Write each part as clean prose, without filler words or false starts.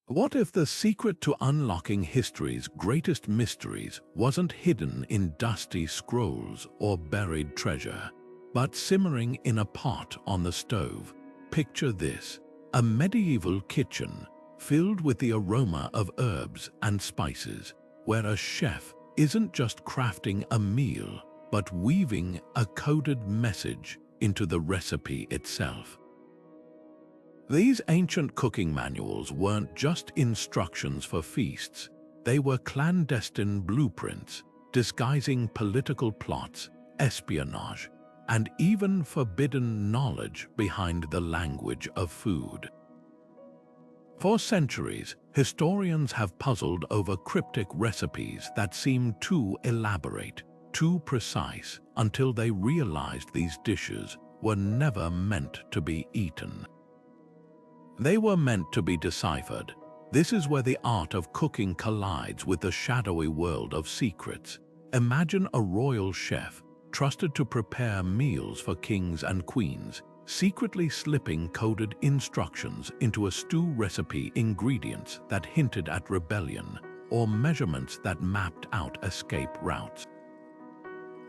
What if the secret to unlocking history's greatest mysteries wasn't hidden in dusty scrolls or buried treasure, but simmering in a pot on the stove? Picture this: a medieval kitchen filled with the aroma of herbs and spices, where a chef isn't just crafting a meal, but weaving a coded message into the recipe itself. These ancient cooking manuals weren't just instructions for feasts, they were clandestine blueprints, disguising political plots, espionage, and even forbidden knowledge behind the language of food. For centuries, historians have puzzled over cryptic recipes that seem too elaborate, too precise, until they realized these dishes were never meant to be eaten. They were meant to be deciphered. This is where the art of cooking collides with the shadowy world of secrets. Imagine a royal chef, trusted to prepare meals for kings and queens, secretly slipping coded instructions into a stew recipe, ingredients that hinted at rebellion, or measurements that mapped out escape routes.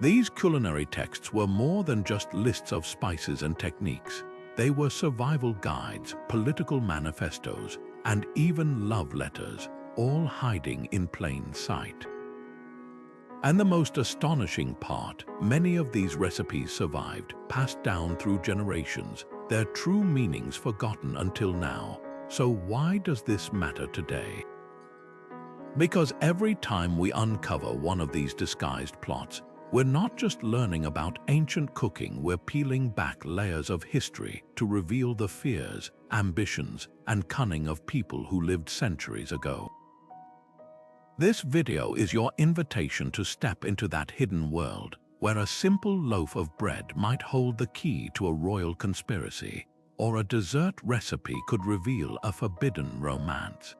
These culinary texts were more than just lists of spices and techniques. They were survival guides, political manifestos, and even love letters, all hiding in plain sight. And the most astonishing part, many of these recipes survived, passed down through generations, their true meanings forgotten until now. So why does this matter today? Because every time we uncover one of these disguised plots, we're not just learning about ancient cooking, we're peeling back layers of history to reveal the fears, ambitions, and cunning of people who lived centuries ago. This video is your invitation to step into that hidden world, where a simple loaf of bread might hold the key to a royal conspiracy, or a dessert recipe could reveal a forbidden romance.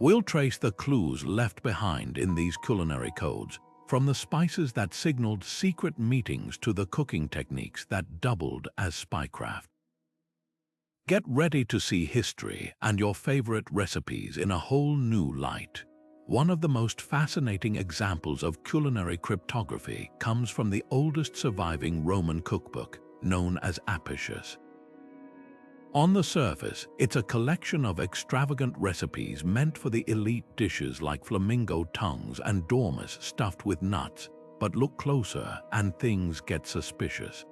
We'll trace the clues left behind in these culinary codes, from the spices that signaled secret meetings to the cooking techniques that doubled as spycraft. Get ready to see history and your favorite recipes in a whole new light. One of the most fascinating examples of culinary cryptography comes from the oldest surviving Roman cookbook, known as Apicius. On the surface, it's a collection of extravagant recipes meant for the elite dishes like flamingo tongues and dormice stuffed with nuts, but look closer and things get suspicious.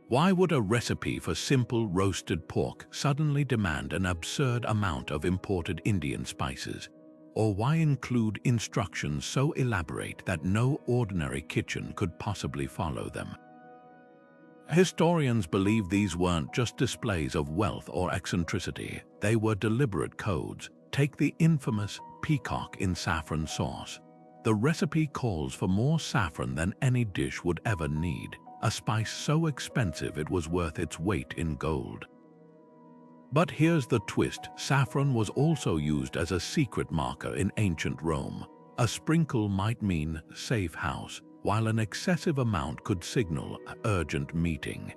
Why would a recipe for simple roasted pork suddenly demand an absurd amount of imported Indian spices? Or why include instructions so elaborate that no ordinary kitchen could possibly follow them? Historians believe these weren't just displays of wealth or eccentricity, they were deliberate codes. Take the infamous peacock in saffron sauce. The recipe calls for more saffron than any dish would ever need, a spice so expensive it was worth its weight in gold. But here's the twist: saffron was also used as a secret marker in ancient Rome. A sprinkle might mean safe house, while an excessive amount could signal urgent meeting.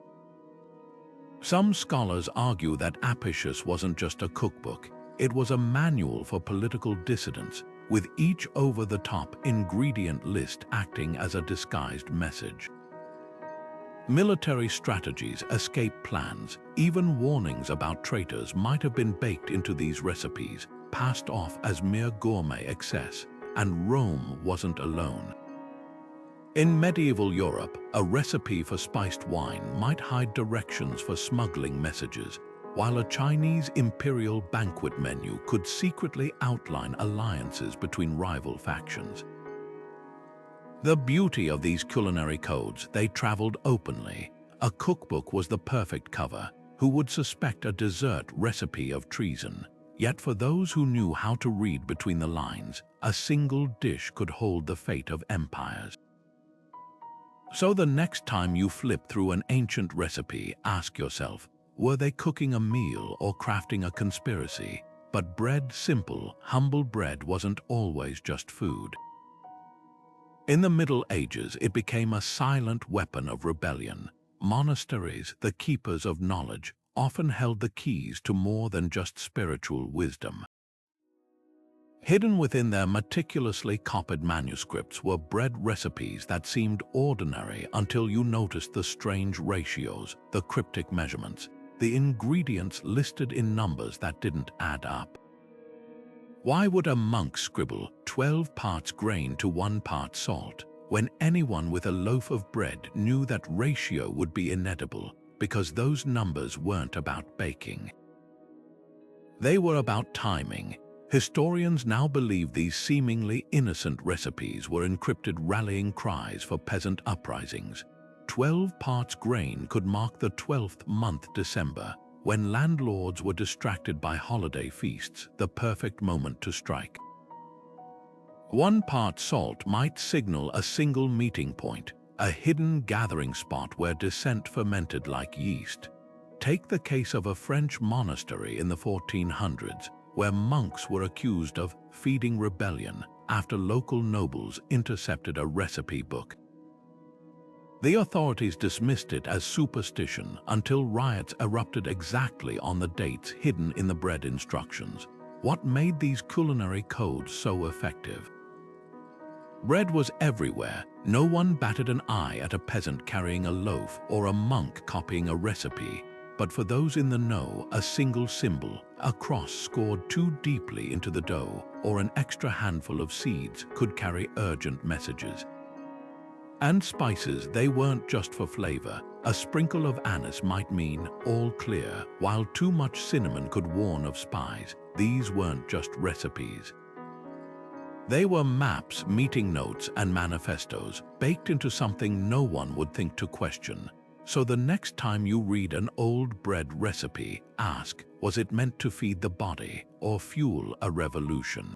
Some scholars argue that Apicius wasn't just a cookbook, it was a manual for political dissidents, with each over-the-top ingredient list acting as a disguised message. Military strategies, escape plans, even warnings about traitors might have been baked into these recipes, passed off as mere gourmet excess, and Rome wasn't alone. In medieval Europe, a recipe for spiced wine might hide directions for smuggling messages, while a Chinese imperial banquet menu could secretly outline alliances between rival factions. The beauty of these culinary codes, they traveled openly. A cookbook was the perfect cover. Who would suspect a dessert recipe of treason? Yet for those who knew how to read between the lines, a single dish could hold the fate of empires. So the next time you flip through an ancient recipe, ask yourself, were they cooking a meal or crafting a conspiracy? But bread, simple, humble bread, wasn't always just food. In the Middle Ages, it became a silent weapon of rebellion. Monasteries, the keepers of knowledge, often held the keys to more than just spiritual wisdom. Hidden within their meticulously copied manuscripts were bread recipes that seemed ordinary until you noticed the strange ratios, the cryptic measurements, the ingredients listed in numbers that didn't add up. Why would a monk scribble 12 parts grain to 1 part salt when anyone with a loaf of bread knew that ratio would be inedible because those numbers weren't about baking? They were about timing. Historians now believe these seemingly innocent recipes were encrypted rallying cries for peasant uprisings. 12 parts grain could mark the 12th month December, when landlords were distracted by holiday feasts, the perfect moment to strike. 1 part salt might signal a single meeting point, a hidden gathering spot where dissent fermented like yeast. Take the case of a French monastery in the 1400s, where monks were accused of feeding rebellion after local nobles intercepted a recipe book. The authorities dismissed it as superstition until riots erupted exactly on the dates hidden in the bread instructions. What made these culinary codes so effective? Bread was everywhere. No one batted an eye at a peasant carrying a loaf or a monk copying a recipe. But for those in the know, a single symbol, a cross scored too deeply into the dough, or an extra handful of seeds could carry urgent messages. And spices, they weren't just for flavor. A sprinkle of anise might mean all clear, while too much cinnamon could warn of spies. These weren't just recipes. They were maps, meeting notes, and manifestos, baked into something no one would think to question. So the next time you read an old bread recipe, ask, was it meant to feed the body or fuel a revolution?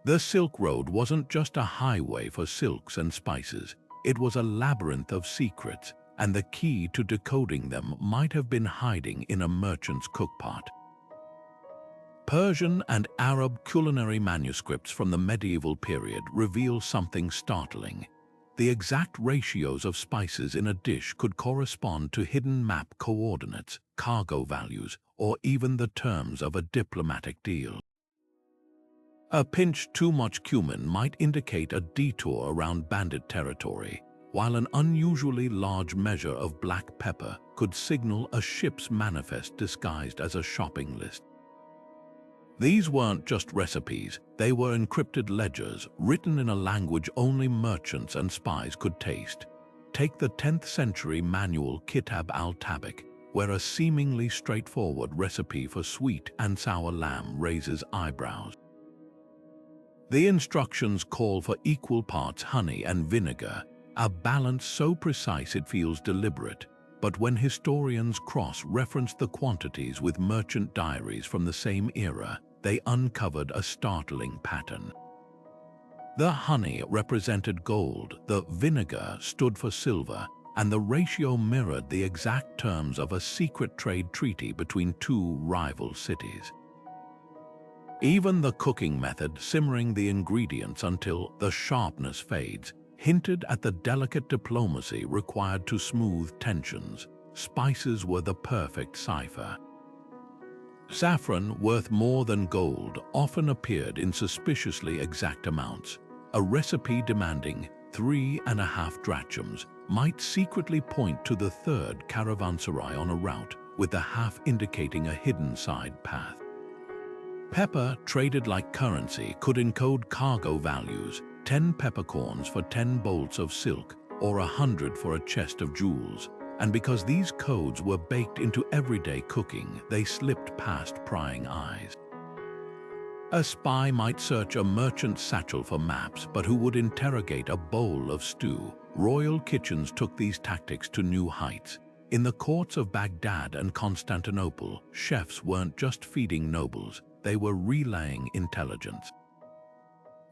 The Silk Road wasn't just a highway for silks and spices. It was a labyrinth of secrets, and the key to decoding them might have been hiding in a merchant's cookpot. Persian and Arab culinary manuscripts from the medieval period reveal something startling. The exact ratios of spices in a dish could correspond to hidden map coordinates, cargo values, or even the terms of a diplomatic deal. A pinch too much cumin might indicate a detour around bandit territory, while an unusually large measure of black pepper could signal a ship's manifest disguised as a shopping list. These weren't just recipes, they were encrypted ledgers written in a language only merchants and spies could taste. Take the 10th century manual Kitab al-Tabik, where a seemingly straightforward recipe for sweet and sour lamb raises eyebrows. The instructions call for equal parts honey and vinegar, a balance so precise it feels deliberate. But when historians cross-reference the quantities with merchant diaries from the same era, they uncovered a startling pattern. The honey represented gold, the vinegar stood for silver, and the ratio mirrored the exact terms of a secret trade treaty between two rival cities. Even the cooking method, simmering the ingredients until the sharpness fades, hinted at the delicate diplomacy required to smooth tensions. Spices were the perfect cipher. Saffron, worth more than gold, often appeared in suspiciously exact amounts. A recipe demanding 3.5 drachms might secretly point to the third caravanserai on a route, with the half indicating a hidden side path. Pepper, traded like currency, could encode cargo values, 10 peppercorns for 10 bolts of silk, or 100 for a chest of jewels. And because these codes were baked into everyday cooking, they slipped past prying eyes. A spy might search a merchant's satchel for maps, but who would interrogate a bowl of stew? Royal kitchens took these tactics to new heights. In the courts of Baghdad and Constantinople, chefs weren't just feeding nobles, they were relaying intelligence.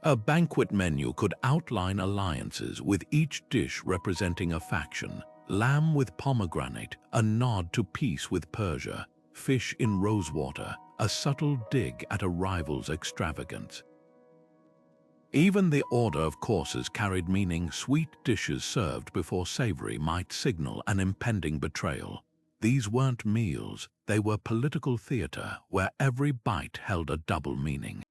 A banquet menu could outline alliances, with each dish representing a faction. Lamb with pomegranate, a nod to peace with Persia. Fish in rosewater, a subtle dig at a rival's extravagance. Even the order of courses carried meaning. Sweet dishes served before savory might signal an impending betrayal. these weren't meals, they were political theater where every bite held a double meaning.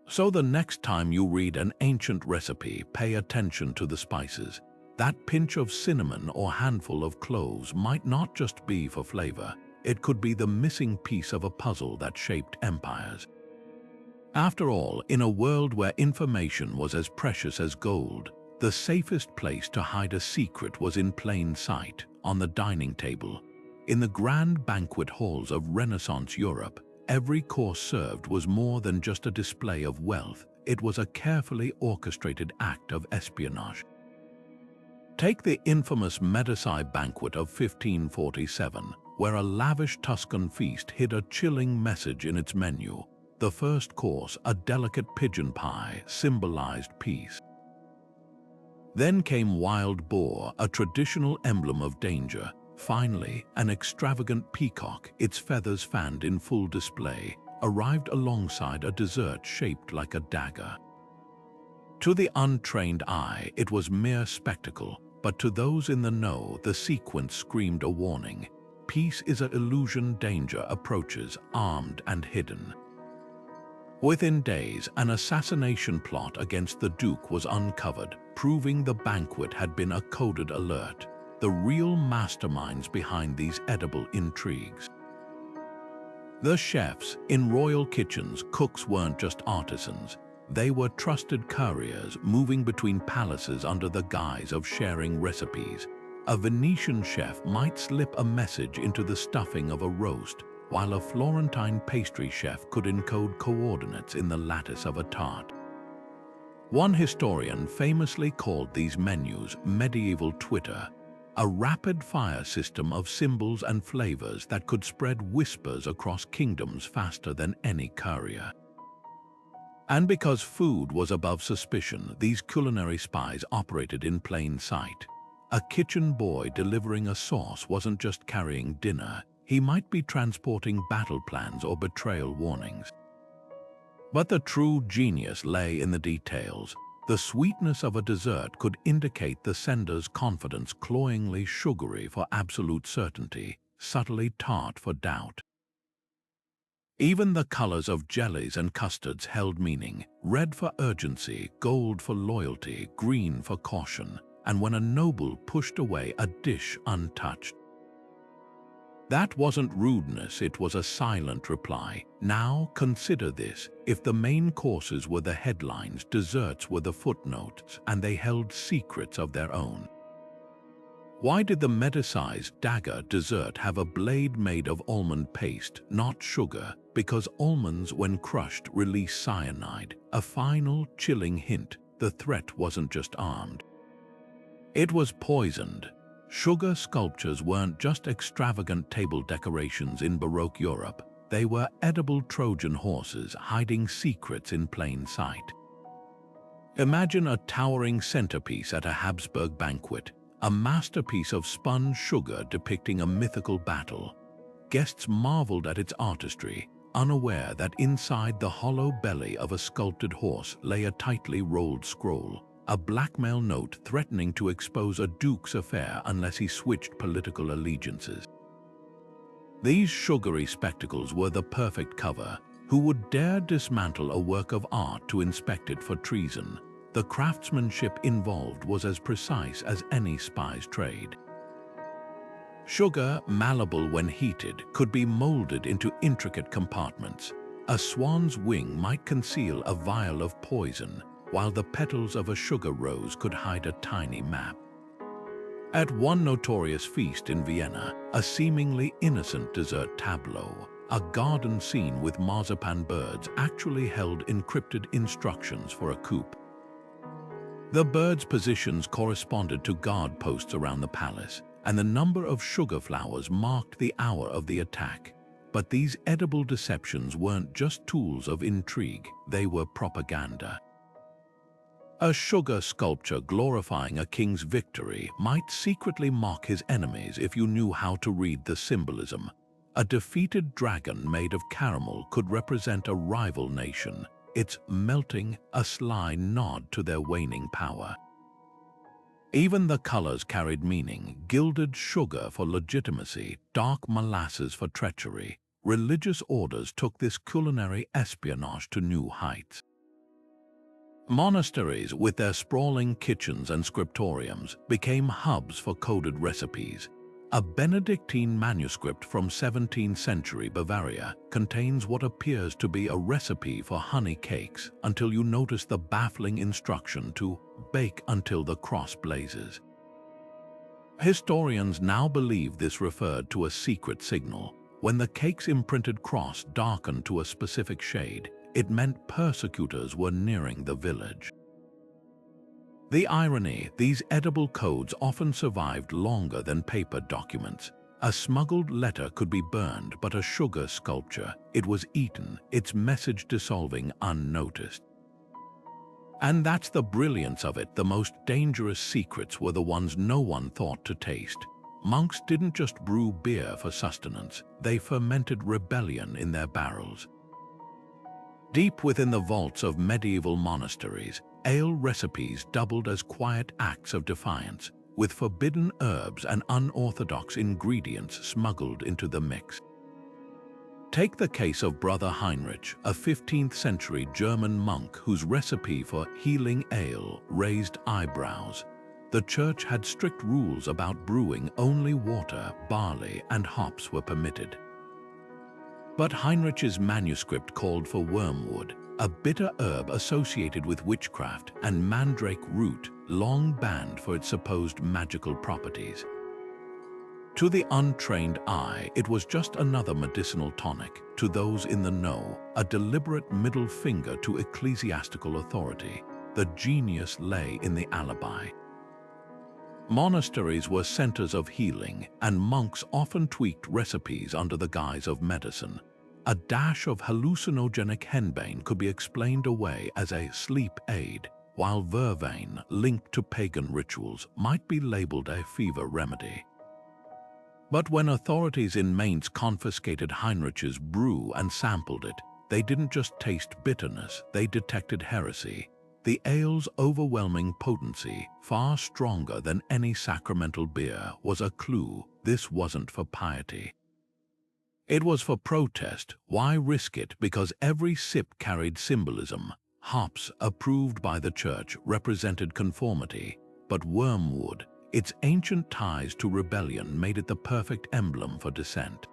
So the next time you read an ancient recipe, pay attention to the spices. That pinch of cinnamon or handful of cloves might not just be for flavor, it could be the missing piece of a puzzle that shaped empires. After all, in a world where information was as precious as gold, the safest place to hide a secret was in plain sight, on the dining table. In the grand banquet halls of Renaissance Europe, every course served was more than just a display of wealth, it was a carefully orchestrated act of espionage. Take the infamous Medici banquet of 1547, where a lavish Tuscan feast hid a chilling message in its menu. The first course, a delicate pigeon pie, symbolized peace. Then came wild boar, a traditional emblem of danger. Finally, an extravagant peacock, its feathers fanned in full display, arrived alongside a dessert shaped like a dagger. To the untrained eye, it was mere spectacle, but to those in the know, the sequence screamed a warning. Peace is an illusion, danger approaches, armed and hidden. Within days, an assassination plot against the Duke was uncovered, proving the banquet had been a coded alert. The real masterminds behind these edible intrigues. The chefs in royal kitchens, cooks weren't just artisans. They were trusted couriers moving between palaces under the guise of sharing recipes. A Venetian chef might slip a message into the stuffing of a roast, while a Florentine pastry chef could encode coordinates in the lattice of a tart. One historian famously called these menus medieval Twitter, a rapid-fire system of symbols and flavors that could spread whispers across kingdoms faster than any courier. And because food was above suspicion, these culinary spies operated in plain sight. A kitchen boy delivering a sauce wasn't just carrying dinner, he might be transporting battle plans or betrayal warnings. But the true genius lay in the details. The sweetness of a dessert could indicate the sender's confidence, cloyingly sugary for absolute certainty, subtly tart for doubt. Even the colors of jellies and custards held meaning, red for urgency, gold for loyalty, green for caution, and when a noble pushed away a dish untouched. That wasn't rudeness, it was a silent reply. Now consider this, if the main courses were the headlines, desserts were the footnotes, and they held secrets of their own. Why did the Medici's dagger dessert have a blade made of almond paste, not sugar? Because almonds, when crushed, release cyanide, a final, chilling hint. The threat wasn't just armed. It was poisoned. Sugar sculptures weren't just extravagant table decorations in Baroque Europe. They were edible Trojan horses hiding secrets in plain sight. Imagine a towering centerpiece at a Habsburg banquet, a masterpiece of spun sugar depicting a mythical battle. Guests marveled at its artistry, unaware that inside the hollow belly of a sculpted horse lay a tightly rolled scroll, a blackmail note threatening to expose a duke's affair unless he switched political allegiances. These sugary spectacles were the perfect cover. Who would dare dismantle a work of art to inspect it for treason? The craftsmanship involved was as precise as any spy's trade. Sugar, malleable when heated, could be molded into intricate compartments. A swan's wing might conceal a vial of poison, while the petals of a sugar rose could hide a tiny map. At one notorious feast in Vienna, a seemingly innocent dessert tableau, a garden scene with marzipan birds actually held encrypted instructions for a coup. The birds' positions corresponded to guard posts around the palace, and the number of sugar flowers marked the hour of the attack. But these edible deceptions weren't just tools of intrigue, they were propaganda. A sugar sculpture glorifying a king's victory might secretly mock his enemies if you knew how to read the symbolism. A defeated dragon made of caramel could represent a rival nation, its melting a sly nod to their waning power. Even the colors carried meaning: gilded sugar for legitimacy, dark molasses for treachery. Religious orders took this culinary espionage to new heights. Monasteries, with their sprawling kitchens and scriptoriums, became hubs for coded recipes. A Benedictine manuscript from 17th century Bavaria contains what appears to be a recipe for honey cakes until you notice the baffling instruction to bake until the cross blazes. Historians now believe this referred to a secret signal. When the cake's imprinted cross darkened to a specific shade, it meant persecutors were nearing the village. The irony: these edible codes often survived longer than paper documents. A smuggled letter could be burned, but a sugar sculpture, it was eaten, its message dissolving unnoticed. And that's the brilliance of it. The most dangerous secrets were the ones no one thought to taste. Monks didn't just brew beer for sustenance, they fermented rebellion in their barrels. Deep within the vaults of medieval monasteries, ale recipes doubled as quiet acts of defiance, with forbidden herbs and unorthodox ingredients smuggled into the mix. Take the case of Brother Heinrich, a 15th century German monk whose recipe for healing ale raised eyebrows. The church had strict rules about brewing: only water, barley, and hops were permitted. But Heinrich's manuscript called for wormwood, a bitter herb associated with witchcraft, and mandrake root, long banned for its supposed magical properties. To the untrained eye, it was just another medicinal tonic. To those in the know, a deliberate middle finger to ecclesiastical authority. The genius lay in the alibi. Monasteries were centers of healing, and monks often tweaked recipes under the guise of medicine. A dash of hallucinogenic henbane could be explained away as a sleep aid, while vervain, linked to pagan rituals, might be labeled a fever remedy. But when authorities in Mainz confiscated Heinrich's brew and sampled it, they didn't just taste bitterness, they detected heresy. The ale's overwhelming potency, far stronger than any sacramental beer, was a clue. This wasn't for piety. It was for protest. Why risk it? Because every sip carried symbolism. Hops, approved by the church, represented conformity. But wormwood, its ancient ties to rebellion, made it the perfect emblem for dissent.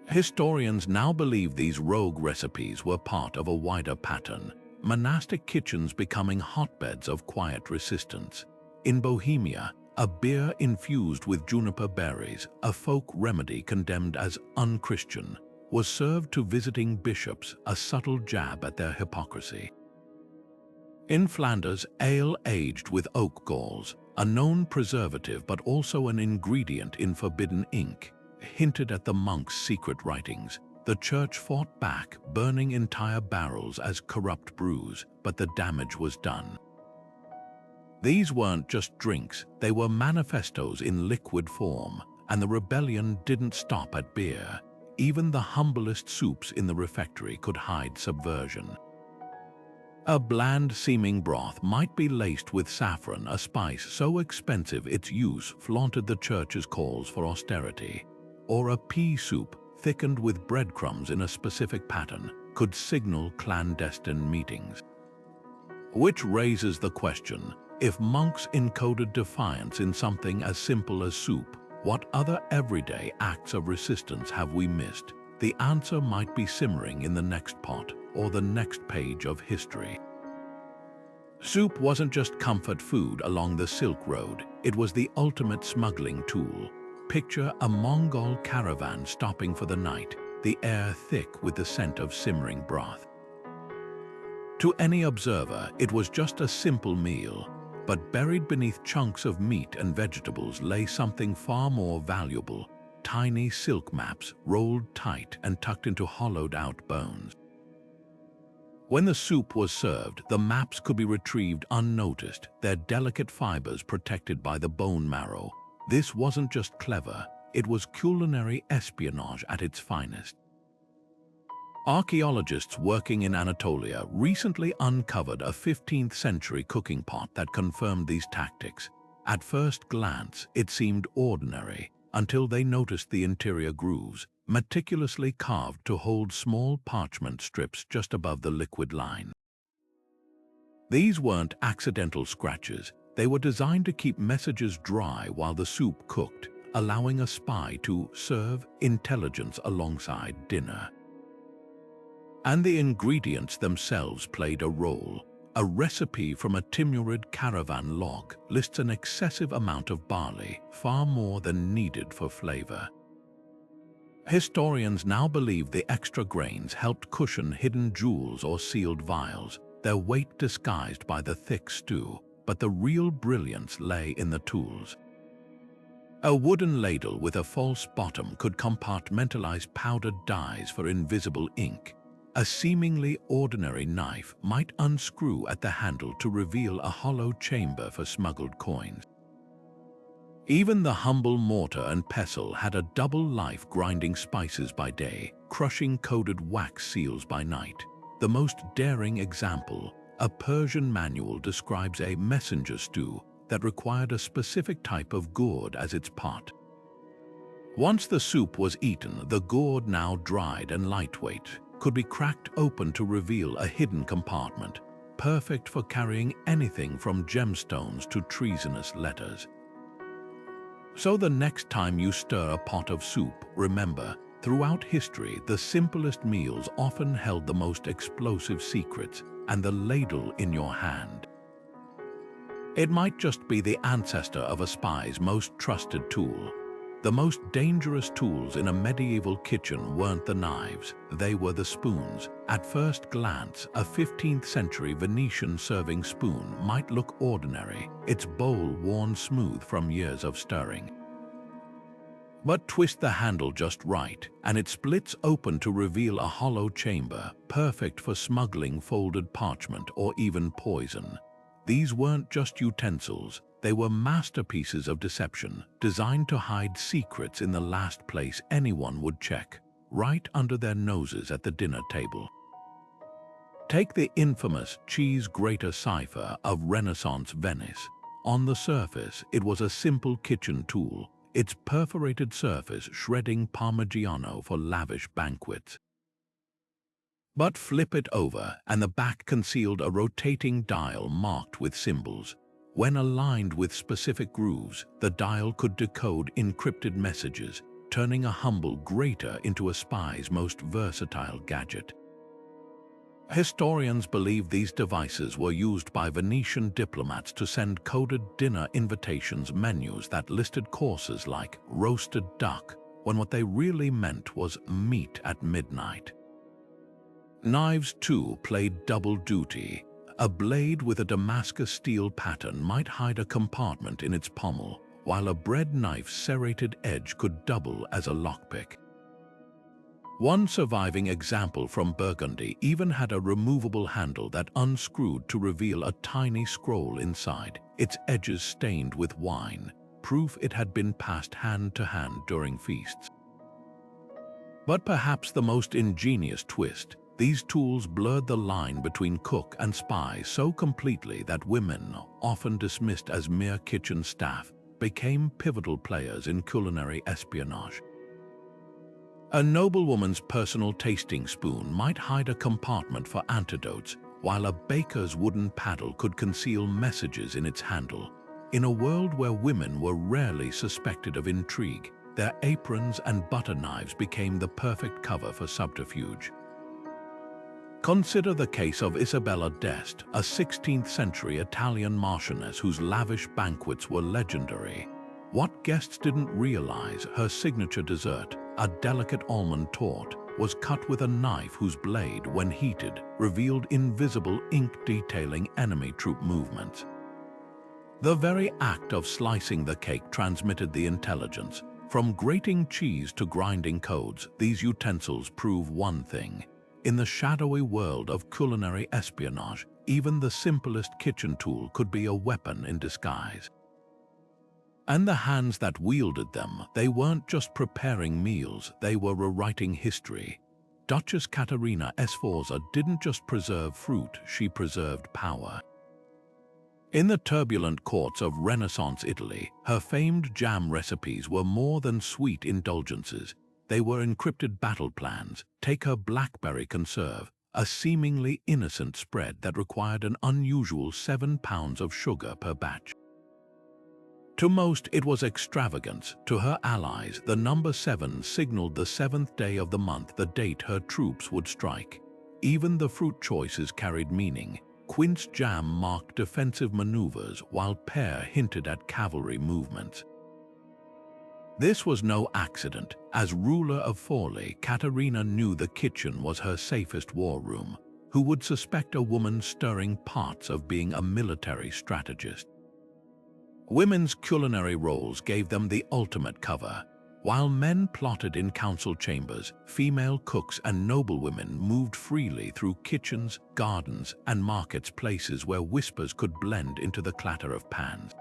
Historians now believe these rogue recipes were part of a wider pattern. Monastic kitchens becoming hotbeds of quiet resistance. In Bohemia, a beer infused with juniper berries, a folk remedy condemned as unchristian, was served to visiting bishops, a subtle jab at their hypocrisy. In Flanders, ale aged with oak galls, a known preservative but also an ingredient in forbidden ink, hinted at the monks' secret writings. The church fought back, burning entire barrels as corrupt brews, but the damage was done. These weren't just drinks, they were manifestos in liquid form, and the rebellion didn't stop at beer. Even the humblest soups in the refectory could hide subversion. A bland-seeming broth might be laced with saffron, a spice so expensive its use flaunted the church's calls for austerity. Or a pea soup, thickened with breadcrumbs in a specific pattern, could signal clandestine meetings. Which raises the question, if monks encoded defiance in something as simple as soup, what other everyday acts of resistance have we missed? The answer might be simmering in the next pot or the next page of history. Soup wasn't just comfort food along the Silk Road, it was the ultimate smuggling tool. Picture a Mongol caravan stopping for the night, the air thick with the scent of simmering broth. To any observer, it was just a simple meal, but buried beneath chunks of meat and vegetables lay something far more valuable: tiny silk maps rolled tight and tucked into hollowed-out bones. When the soup was served, the maps could be retrieved unnoticed, their delicate fibers protected by the bone marrow. This wasn't just clever, it was culinary espionage at its finest. Archaeologists working in Anatolia recently uncovered a 15th century cooking pot that confirmed these tactics. At first glance, it seemed ordinary, until they noticed the interior grooves, meticulously carved to hold small parchment strips just above the liquid line. These weren't accidental scratches. They were designed to keep messages dry while the soup cooked, allowing a spy to serve intelligence alongside dinner. And the ingredients themselves played a role. A recipe from a Timurid caravan log lists an excessive amount of barley, far more than needed for flavor. Historians now believe the extra grains helped cushion hidden jewels or sealed vials, their weight disguised by the thick stew, but the real brilliance lay in the tools. A wooden ladle with a false bottom could compartmentalize powdered dyes for invisible ink. A seemingly ordinary knife might unscrew at the handle to reveal a hollow chamber for smuggled coins. Even the humble mortar and pestle had a double life, grinding spices by day, crushing coated wax seals by night. The most daring example, a Persian manual, describes a messenger stew that required a specific type of gourd as its pot. Once the soup was eaten, the gourd, now dried and lightweight, could be cracked open to reveal a hidden compartment, perfect for carrying anything from gemstones to treasonous letters. So the next time you stir a pot of soup, remember, throughout history, the simplest meals often held the most explosive secrets, and the ladle in your hand. It might just be the ancestor of a spy's most trusted tool. The most dangerous tools in a medieval kitchen weren't the knives, they were the spoons. At first glance, a 15th century Venetian serving spoon might look ordinary, its bowl worn smooth from years of stirring. But twist the handle just right, and it splits open to reveal a hollow chamber, perfect for smuggling folded parchment or even poison. These weren't just utensils. They were masterpieces of deception, designed to hide secrets in the last place anyone would check, right under their noses at the dinner table. Take the infamous cheese grater cipher of Renaissance Venice. On the surface, it was a simple kitchen tool, its perforated surface shredding Parmigiano for lavish banquets. But flip it over, and the back concealed a rotating dial marked with symbols. When aligned with specific grooves, the dial could decode encrypted messages, turning a humble grater into a spy's most versatile gadget. Historians believe these devices were used by Venetian diplomats to send coded dinner invitations menus that listed courses like roasted duck, when what they really meant was meat at midnight. Knives, too, played double duty. A blade with a Damascus steel pattern might hide a compartment in its pommel, while a bread knife's serrated edge could double as a lockpick. One surviving example from Burgundy even had a removable handle that unscrewed to reveal a tiny scroll inside, its edges stained with wine, proof it had been passed hand to hand during feasts. But perhaps the most ingenious twist, these tools blurred the line between cook and spy so completely that women, often dismissed as mere kitchen staff, became pivotal players in culinary espionage. A noblewoman's personal tasting spoon might hide a compartment for antidotes, while a baker's wooden paddle could conceal messages in its handle. In a world where women were rarely suspected of intrigue, their aprons and butter knives became the perfect cover for subterfuge. Consider the case of Isabella d'Este, a 16th century Italian marchioness whose lavish banquets were legendary. What guests didn't realize, her signature dessert, a delicate almond torte, was cut with a knife whose blade, when heated, revealed invisible ink detailing enemy troop movements. The very act of slicing the cake transmitted the intelligence. From grating cheese to grinding codes, these utensils prove one thing. In the shadowy world of culinary espionage, even the simplest kitchen tool could be a weapon in disguise. And the hands that wielded them, they weren't just preparing meals, they were rewriting history. Duchess Caterina Sforza didn't just preserve fruit, she preserved power. In the turbulent courts of Renaissance Italy, her famed jam recipes were more than sweet indulgences. They were encrypted battle plans. Take her blackberry conserve, a seemingly innocent spread that required an unusual 7 pounds of sugar per batch. To most, it was extravagance. To her allies, the number 7 signaled the 7th day of the month, the date her troops would strike. Even the fruit choices carried meaning. Quince jam marked defensive maneuvers, while pear hinted at cavalry movements. This was no accident. As ruler of Forli, Caterina knew the kitchen was her safest war room. Who would suspect a woman stirring pots of being a military strategist? Women's culinary roles gave them the ultimate cover. While men plotted in council chambers, female cooks and noblewomen moved freely through kitchens, gardens, and markets, places where whispers could blend into the clatter of pans.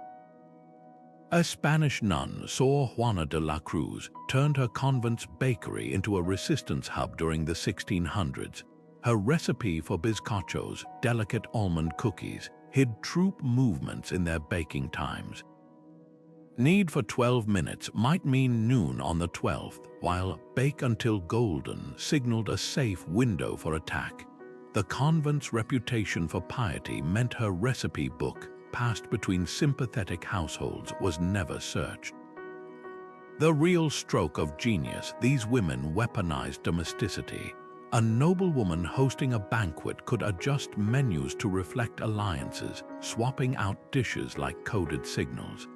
A Spanish nun, Sor Juana de la Cruz, turned her convent's bakery into a resistance hub during the 1600s. Her recipe for bizcochos, delicate almond cookies, hid troop movements in their baking times. Knead for 12 minutes might mean noon on the 12th, while bake until golden signaled a safe window for attack. The convent's reputation for piety meant her recipe book, passed between sympathetic households, was never searched. The real stroke of genius, these women weaponized domesticity. A noblewoman hosting a banquet could adjust menus to reflect alliances, swapping out dishes like coded signals.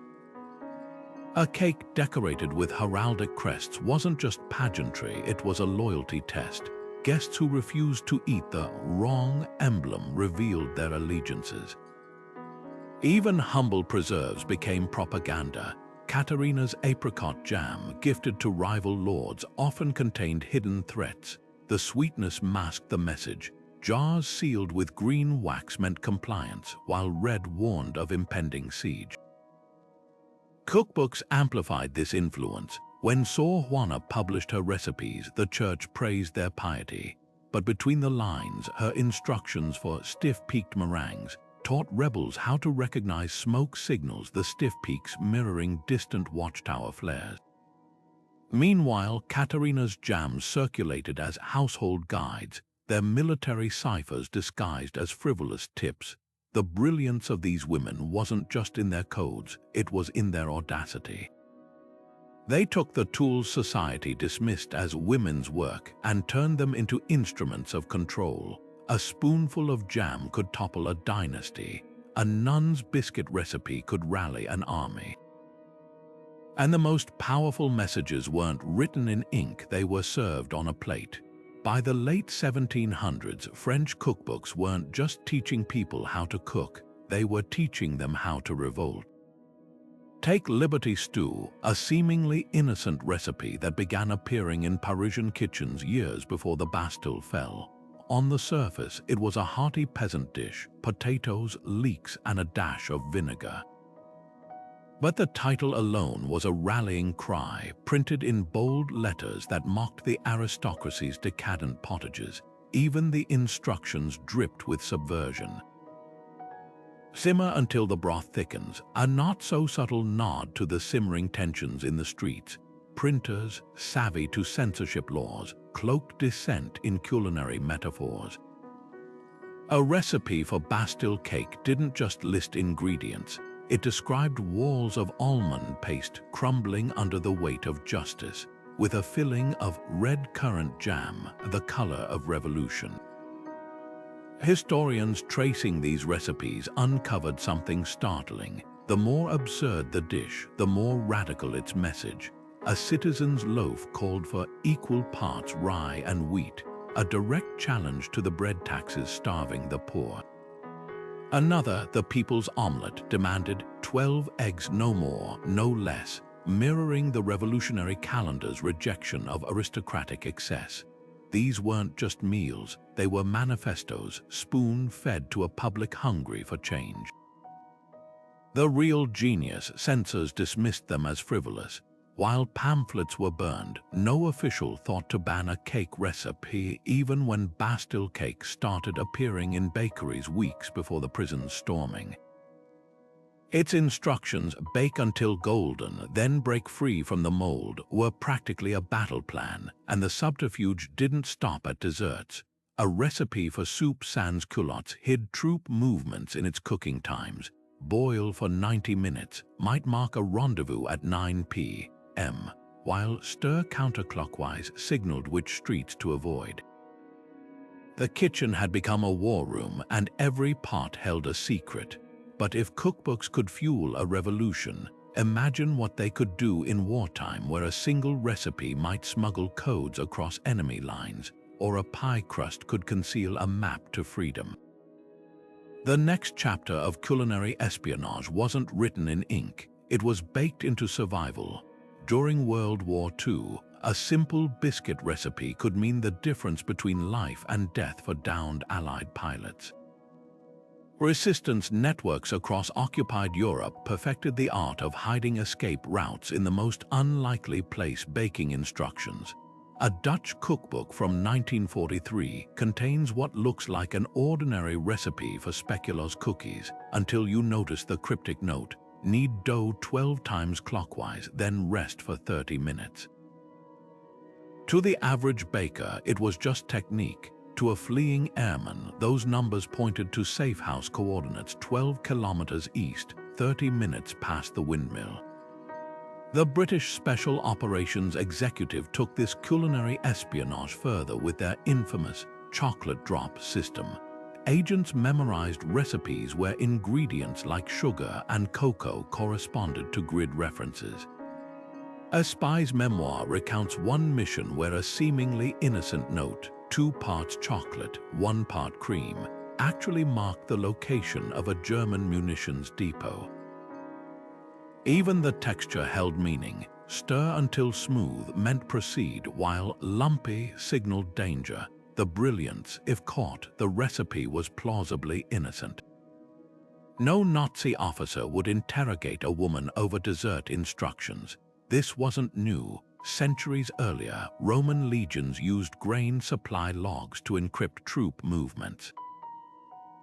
A cake decorated with heraldic crests wasn't just pageantry, it was a loyalty test. Guests who refused to eat the wrong emblem revealed their allegiances. Even humble preserves became propaganda. Caterina's apricot jam, gifted to rival lords, often contained hidden threats. The sweetness masked the message. Jars sealed with green wax meant compliance, while red warned of impending siege. Cookbooks amplified this influence. When Sor Juana published her recipes, the church praised their piety. But between the lines, her instructions for stiff-peaked meringues taught rebels how to recognize smoke signals, the stiff peaks mirroring distant watchtower flares. Meanwhile, Caterina's jams circulated as household guides, their military ciphers disguised as frivolous tips. The brilliance of these women wasn't just in their codes, it was in their audacity. They took the tools society dismissed as women's work and turned them into instruments of control. A spoonful of jam could topple a dynasty. A nun's biscuit recipe could rally an army. And the most powerful messages weren't written in ink, they were served on a plate. By the late 1700s, French cookbooks weren't just teaching people how to cook, they were teaching them how to revolt. Take Liberty Stew, a seemingly innocent recipe that began appearing in Parisian kitchens years before the Bastille fell. On the surface, it was a hearty peasant dish, potatoes, leeks, and a dash of vinegar. But the title alone was a rallying cry, printed in bold letters that mocked the aristocracy's decadent potages. Even the instructions dripped with subversion. Simmer until the broth thickens, a not-so-subtle nod to the simmering tensions in the streets. Printers, savvy to censorship laws, cloaked dissent in culinary metaphors. A recipe for Bastille cake didn't just list ingredients. It described walls of almond paste crumbling under the weight of justice, with a filling of red currant jam, the color of revolution. Historians tracing these recipes uncovered something startling. The more absurd the dish, the more radical its message. A citizen's loaf called for equal parts rye and wheat, a direct challenge to the bread taxes starving the poor. Another, the people's omelette, demanded 12 eggs, no more, no less, mirroring the revolutionary calendar's rejection of aristocratic excess. These weren't just meals, they were manifestos, spoon-fed to a public hungry for change. The real genius, censors dismissed them as frivolous. While pamphlets were burned, no official thought to ban a cake recipe, even when Bastille cake started appearing in bakeries weeks before the prison's storming. Its instructions, bake until golden, then break free from the mold, were practically a battle plan, and the subterfuge didn't stop at desserts. A recipe for soup sans culottes hid troop movements in its cooking times. Boil for 90 minutes might mark a rendezvous at 9 p.m., while stir counterclockwise signaled which streets to avoid. The kitchen had become a war room, and every pot held a secret. But if cookbooks could fuel a revolution, imagine what they could do in wartime, where a single recipe might smuggle codes across enemy lines, or a pie crust could conceal a map to freedom. The next chapter of culinary espionage wasn't written in ink, it was baked into survival. During World War II, a simple biscuit recipe could mean the difference between life and death for downed Allied pilots. Resistance networks across occupied Europe perfected the art of hiding escape routes in the most unlikely place. Baking instructions. A Dutch cookbook from 1943 contains what looks like an ordinary recipe for speculoos cookies until you notice the cryptic note, knead dough 12 times clockwise, then rest for 30 minutes. To the average baker, it was just technique. To a fleeing airman, those numbers pointed to safe house coordinates 12 kilometers east, 30 minutes past the windmill. The British Special Operations Executive took this culinary espionage further with their infamous chocolate drop system. Agents memorized recipes where ingredients like sugar and cocoa corresponded to grid references. A spy's memoir recounts one mission where a seemingly innocent note, 2 parts chocolate, 1 part cream, actually marked the location of a German munitions depot. Even the texture held meaning. Stir until smooth meant proceed, while lumpy signaled danger. The brilliance, if caught, the recipe was plausibly innocent. No Nazi officer would interrogate a woman over dessert instructions. This wasn't new. Centuries earlier, Roman legions used grain supply logs to encrypt troop movements.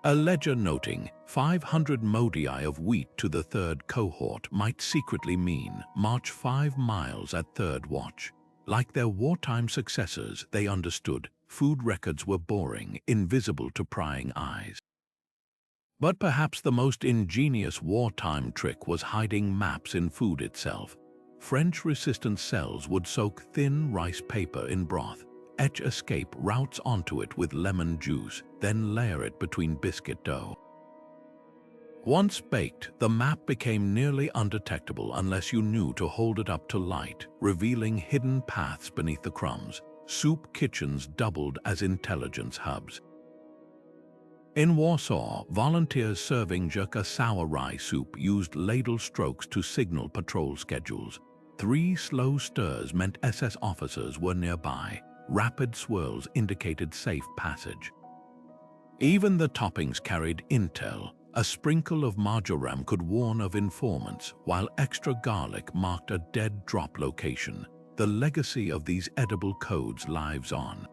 A ledger noting 500 modi of wheat to the 3rd cohort might secretly mean march 5 miles at 3rd watch. Like their wartime successors, they understood food records were boring, invisible to prying eyes. But perhaps the most ingenious wartime trick was hiding maps in food itself. French resistance cells would soak thin rice paper in broth, etch escape routes onto it with lemon juice, then layer it between biscuit dough. Once baked, the map became nearly undetectable unless you knew to hold it up to light, revealing hidden paths beneath the crumbs. Soup kitchens doubled as intelligence hubs. In Warsaw, volunteers serving Jerka sour rye soup used ladle strokes to signal patrol schedules. 3 slow stirs meant SS officers were nearby. Rapid swirls indicated safe passage. Even the toppings carried intel. A sprinkle of marjoram could warn of informants, while extra garlic marked a dead drop location. The legacy of these edible codes lives on.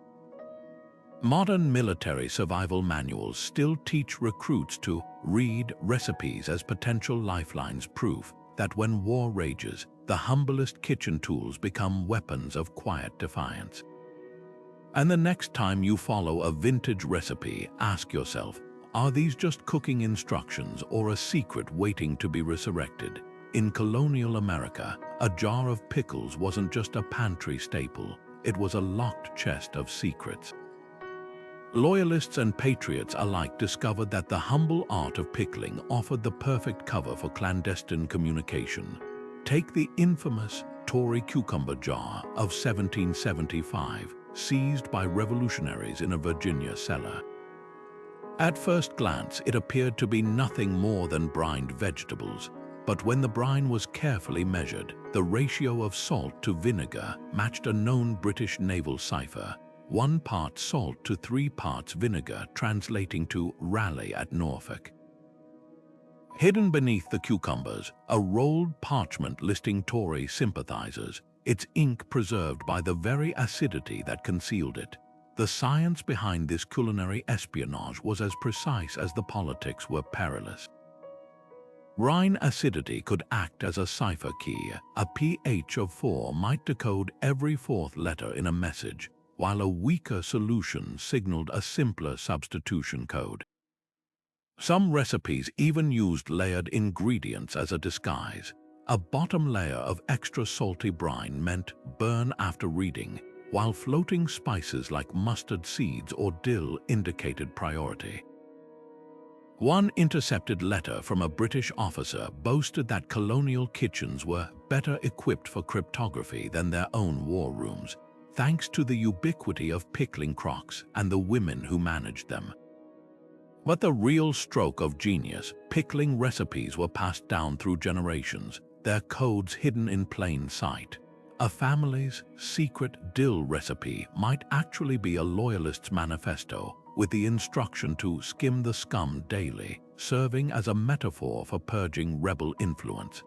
Modern military survival manuals still teach recruits to read recipes as potential lifelines, proof that when war rages, the humblest kitchen tools become weapons of quiet defiance. And the next time you follow a vintage recipe, ask yourself, are these just cooking instructions or a secret waiting to be resurrected? In colonial America, a jar of pickles wasn't just a pantry staple, it was a locked chest of secrets. Loyalists and patriots alike discovered that the humble art of pickling offered the perfect cover for clandestine communication. Take the infamous Tory cucumber jar of 1775, seized by revolutionaries in a Virginia cellar. At first glance, it appeared to be nothing more than brined vegetables, but when the brine was carefully measured, the ratio of salt to vinegar matched a known British naval cipher, 1 part salt to 3 parts vinegar, translating to Raleigh at Norfolk. Hidden beneath the cucumbers, a rolled parchment listing Tory sympathizers, its ink preserved by the very acidity that concealed it. The science behind this culinary espionage was as precise as the politics were perilous. Brine acidity could act as a cipher key. A pH of 4 might decode every fourth letter in a message, while a weaker solution signaled a simpler substitution code. Some recipes even used layered ingredients as a disguise. A bottom layer of extra salty brine meant burn after reading, while floating spices like mustard seeds or dill indicated priority. One intercepted letter from a British officer boasted that colonial kitchens were better equipped for cryptography than their own war rooms, thanks to the ubiquity of pickling crocks and the women who managed them. But the real stroke of genius, pickling recipes were passed down through generations, their codes hidden in plain sight. A family's secret dill recipe might actually be a loyalist's manifesto, with the instruction to skim the scum daily, serving as a metaphor for purging rebel influence.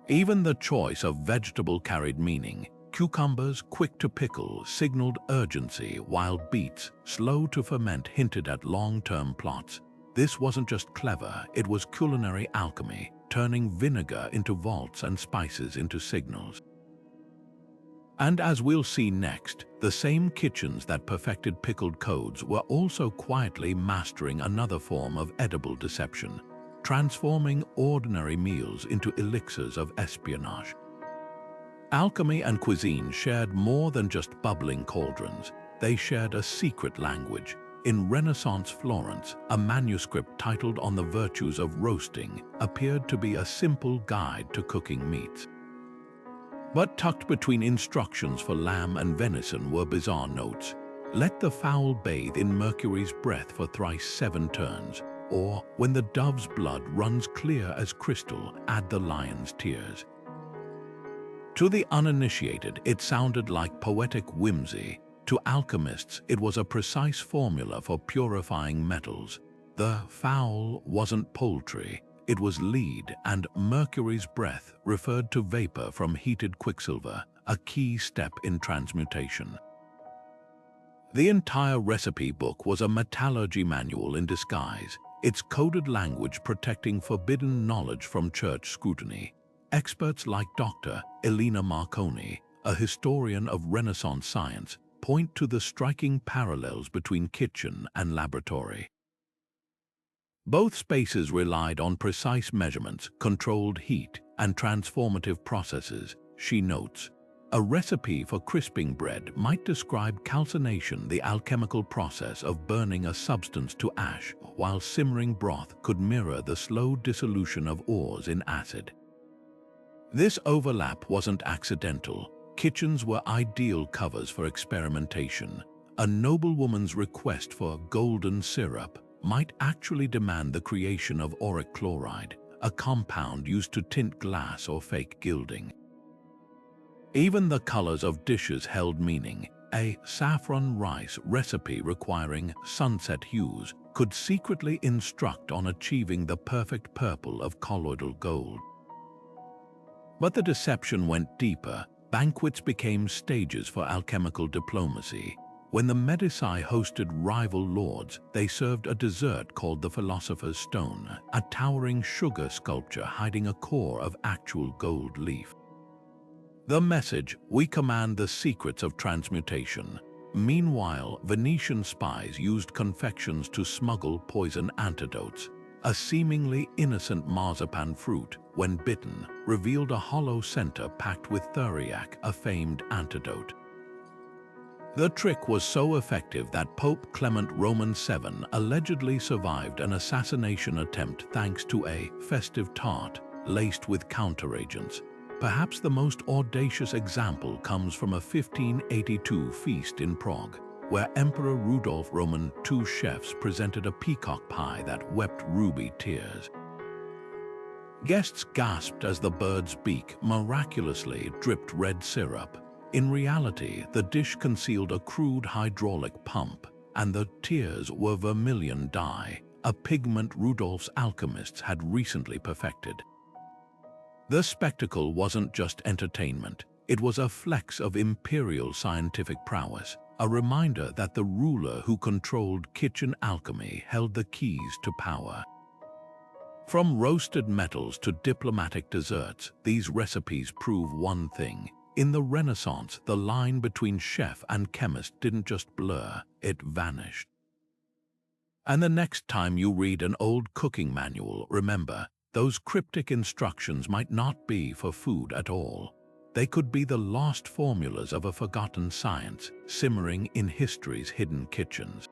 Even the choice of vegetable carried meaning. Cucumbers, quick to pickle, signaled urgency, while beets, slow to ferment, hinted at long-term plots. This wasn't just clever, it was culinary alchemy, turning vinegar into vaults and spices into signals. And as we'll see next, the same kitchens that perfected pickled codes were also quietly mastering another form of edible deception, transforming ordinary meals into elixirs of espionage. Alchemy and cuisine shared more than just bubbling cauldrons. They shared a secret language. In Renaissance Florence, a manuscript titled On the Virtues of Roasting appeared to be a simple guide to cooking meats. But tucked between instructions for lamb and venison were bizarre notes. Let the fowl bathe in Mercury's breath for thrice 7 turns, or when the dove's blood runs clear as crystal, add the lion's tears. To the uninitiated, it sounded like poetic whimsy. To alchemists, it was a precise formula for purifying metals. The fowl wasn't poultry, it was lead, and Mercury's breath referred to vapor from heated quicksilver, a key step in transmutation. The entire recipe book was a metallurgy manual in disguise, its coded language protecting forbidden knowledge from church scrutiny. Experts like Dr. Elena Marconi, a historian of Renaissance science, point to the striking parallels between kitchen and laboratory. Both spaces relied on precise measurements, controlled heat, and transformative processes, she notes. A recipe for crisping bread might describe calcination, the alchemical process of burning a substance to ash, while simmering broth could mirror the slow dissolution of ores in acid. This overlap wasn't accidental. Kitchens were ideal covers for experimentation. A noblewoman's request for golden syrup might actually demand the creation of auric chloride, a compound used to tint glass or fake gilding. Even the colors of dishes held meaning. A saffron rice recipe requiring sunset hues could secretly instruct on achieving the perfect purple of colloidal gold. But the deception went deeper. Banquets became stages for alchemical diplomacy. When the Medici hosted rival lords, they served a dessert called the Philosopher's Stone, a towering sugar sculpture hiding a core of actual gold leaf. The message: we command the secrets of transmutation. Meanwhile, Venetian spies used confections to smuggle poison antidotes. A seemingly innocent marzipan fruit, when bitten, revealed a hollow center packed with theriac, a famed antidote. The trick was so effective that Pope Clement Roman VII allegedly survived an assassination attempt thanks to a festive tart laced with counteragents. Perhaps the most audacious example comes from a 1582 feast in Prague, where Emperor Rudolf Roman II's chefs presented a peacock pie that wept ruby tears. Guests gasped as the bird's beak miraculously dripped red syrup. In reality, the dish concealed a crude hydraulic pump, and the tears were vermilion dye, a pigment Rudolf's alchemists had recently perfected. The spectacle wasn't just entertainment, it was a flex of imperial scientific prowess, a reminder that the ruler who controlled kitchen alchemy held the keys to power. From roasted metals to diplomatic desserts, these recipes prove one thing. In the Renaissance, the line between chef and chemist didn't just blur, it vanished. And the next time you read an old cooking manual, remember, those cryptic instructions might not be for food at all. They could be the lost formulas of a forgotten science, simmering in history's hidden kitchens.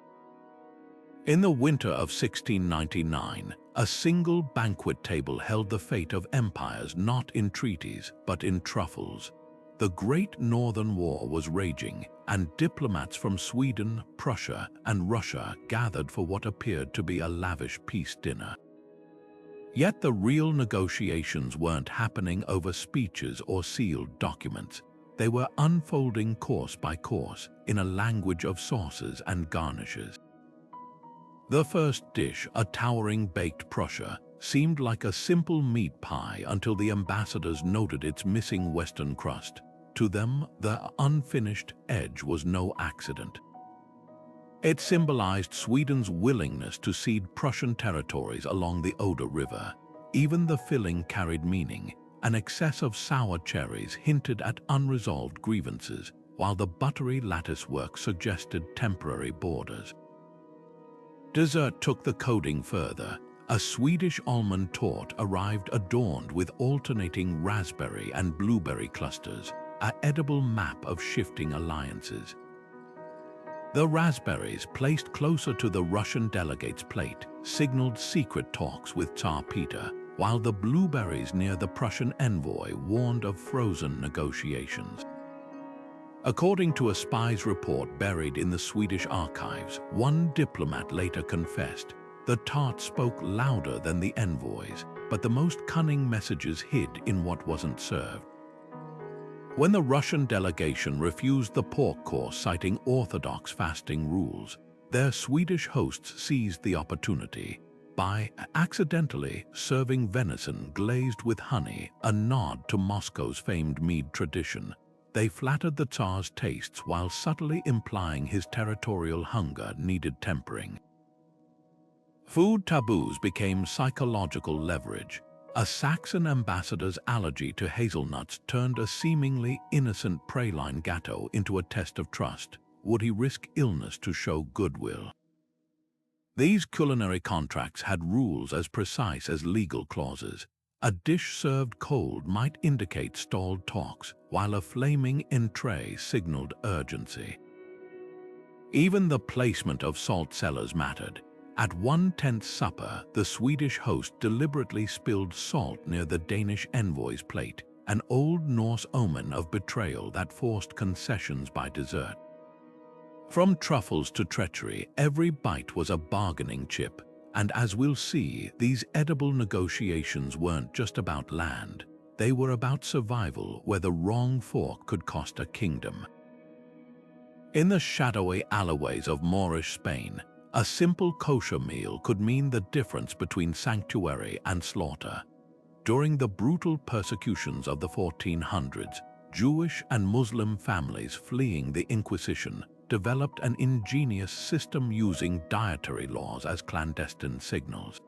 In the winter of 1699, a single banquet table held the fate of empires not in treaties, but in truffles. The Great Northern War was raging, and diplomats from Sweden, Prussia, and Russia gathered for what appeared to be a lavish peace dinner. Yet the real negotiations weren't happening over speeches or sealed documents. They were unfolding course by course, in a language of sauces and garnishes. The first dish, a towering baked Prussia, seemed like a simple meat pie until the ambassadors noted its missing western crust. To them, the unfinished edge was no accident. It symbolized Sweden's willingness to cede Prussian territories along the Oder River. Even the filling carried meaning. An excess of sour cherries hinted at unresolved grievances, while the buttery latticework suggested temporary borders. Dessert took the coding further. A Swedish almond torte arrived adorned with alternating raspberry and blueberry clusters, an edible map of shifting alliances. The raspberries, placed closer to the Russian delegate's plate, signaled secret talks with Tsar Peter, while the blueberries near the Prussian envoy warned of frozen negotiations. According to a spy's report buried in the Swedish archives, one diplomat later confessed, the tart spoke louder than the envoys, but the most cunning messages hid in what wasn't served. When the Russian delegation refused the pork course citing orthodox fasting rules, their Swedish hosts seized the opportunity by accidentally serving venison glazed with honey, a nod to Moscow's famed mead tradition. They flattered the Tsar's tastes while subtly implying his territorial hunger needed tempering. Food taboos became psychological leverage. A Saxon ambassador's allergy to hazelnuts turned a seemingly innocent praline gatto into a test of trust. Would he risk illness to show goodwill? These culinary contracts had rules as precise as legal clauses. A dish served cold might indicate stalled talks, while a flaming entree signaled urgency. Even the placement of salt cellars mattered. At one tenth supper, the Swedish host deliberately spilled salt near the Danish envoy's plate, an old Norse omen of betrayal that forced concessions by dessert. From truffles to treachery, every bite was a bargaining chip, and as we'll see, these edible negotiations weren't just about land. They were about survival, where the wrong fork could cost a kingdom. In the shadowy alleyways of Moorish Spain, a simple kosher meal could mean the difference between sanctuary and slaughter. During the brutal persecutions of the 1400s, Jewish and Muslim families fleeing the Inquisition developed an ingenious system using dietary laws as clandestine signals.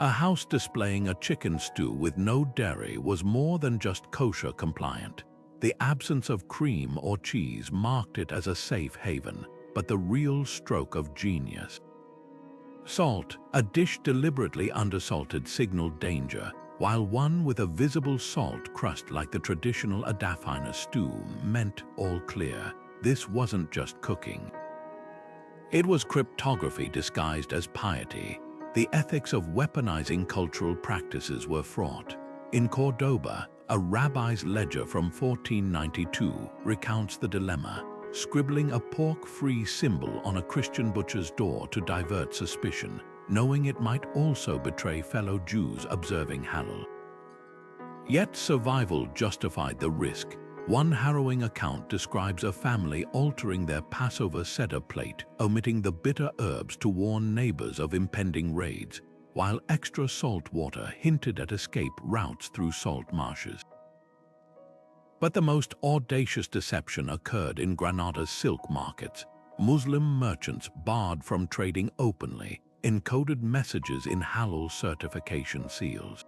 A house displaying a chicken stew with no dairy was more than just kosher compliant. The absence of cream or cheese marked it as a safe haven, but the real stroke of genius. Salt, a dish deliberately undersalted, signaled danger, while one with a visible salt crust like the traditional Adafina stew meant all clear. This wasn't just cooking. It was cryptography disguised as piety. The ethics of weaponizing cultural practices were fraught. In Cordoba, a rabbi's ledger from 1492 recounts the dilemma, scribbling a pork-free symbol on a Christian butcher's door to divert suspicion, knowing it might also betray fellow Jews observing Hallel. Yet survival justified the risk. One harrowing account describes a family altering their Passover Seder plate, omitting the bitter herbs to warn neighbors of impending raids, while extra salt water hinted at escape routes through salt marshes. But the most audacious deception occurred in Granada's silk markets. Muslim merchants barred from trading openly, encoded messages in halal certification seals.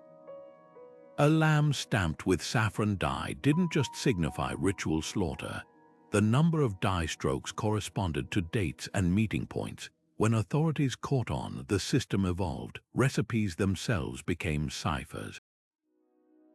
A lamb stamped with saffron dye didn't just signify ritual slaughter. The number of dye strokes corresponded to dates and meeting points. When authorities caught on, the system evolved. Recipes themselves became ciphers.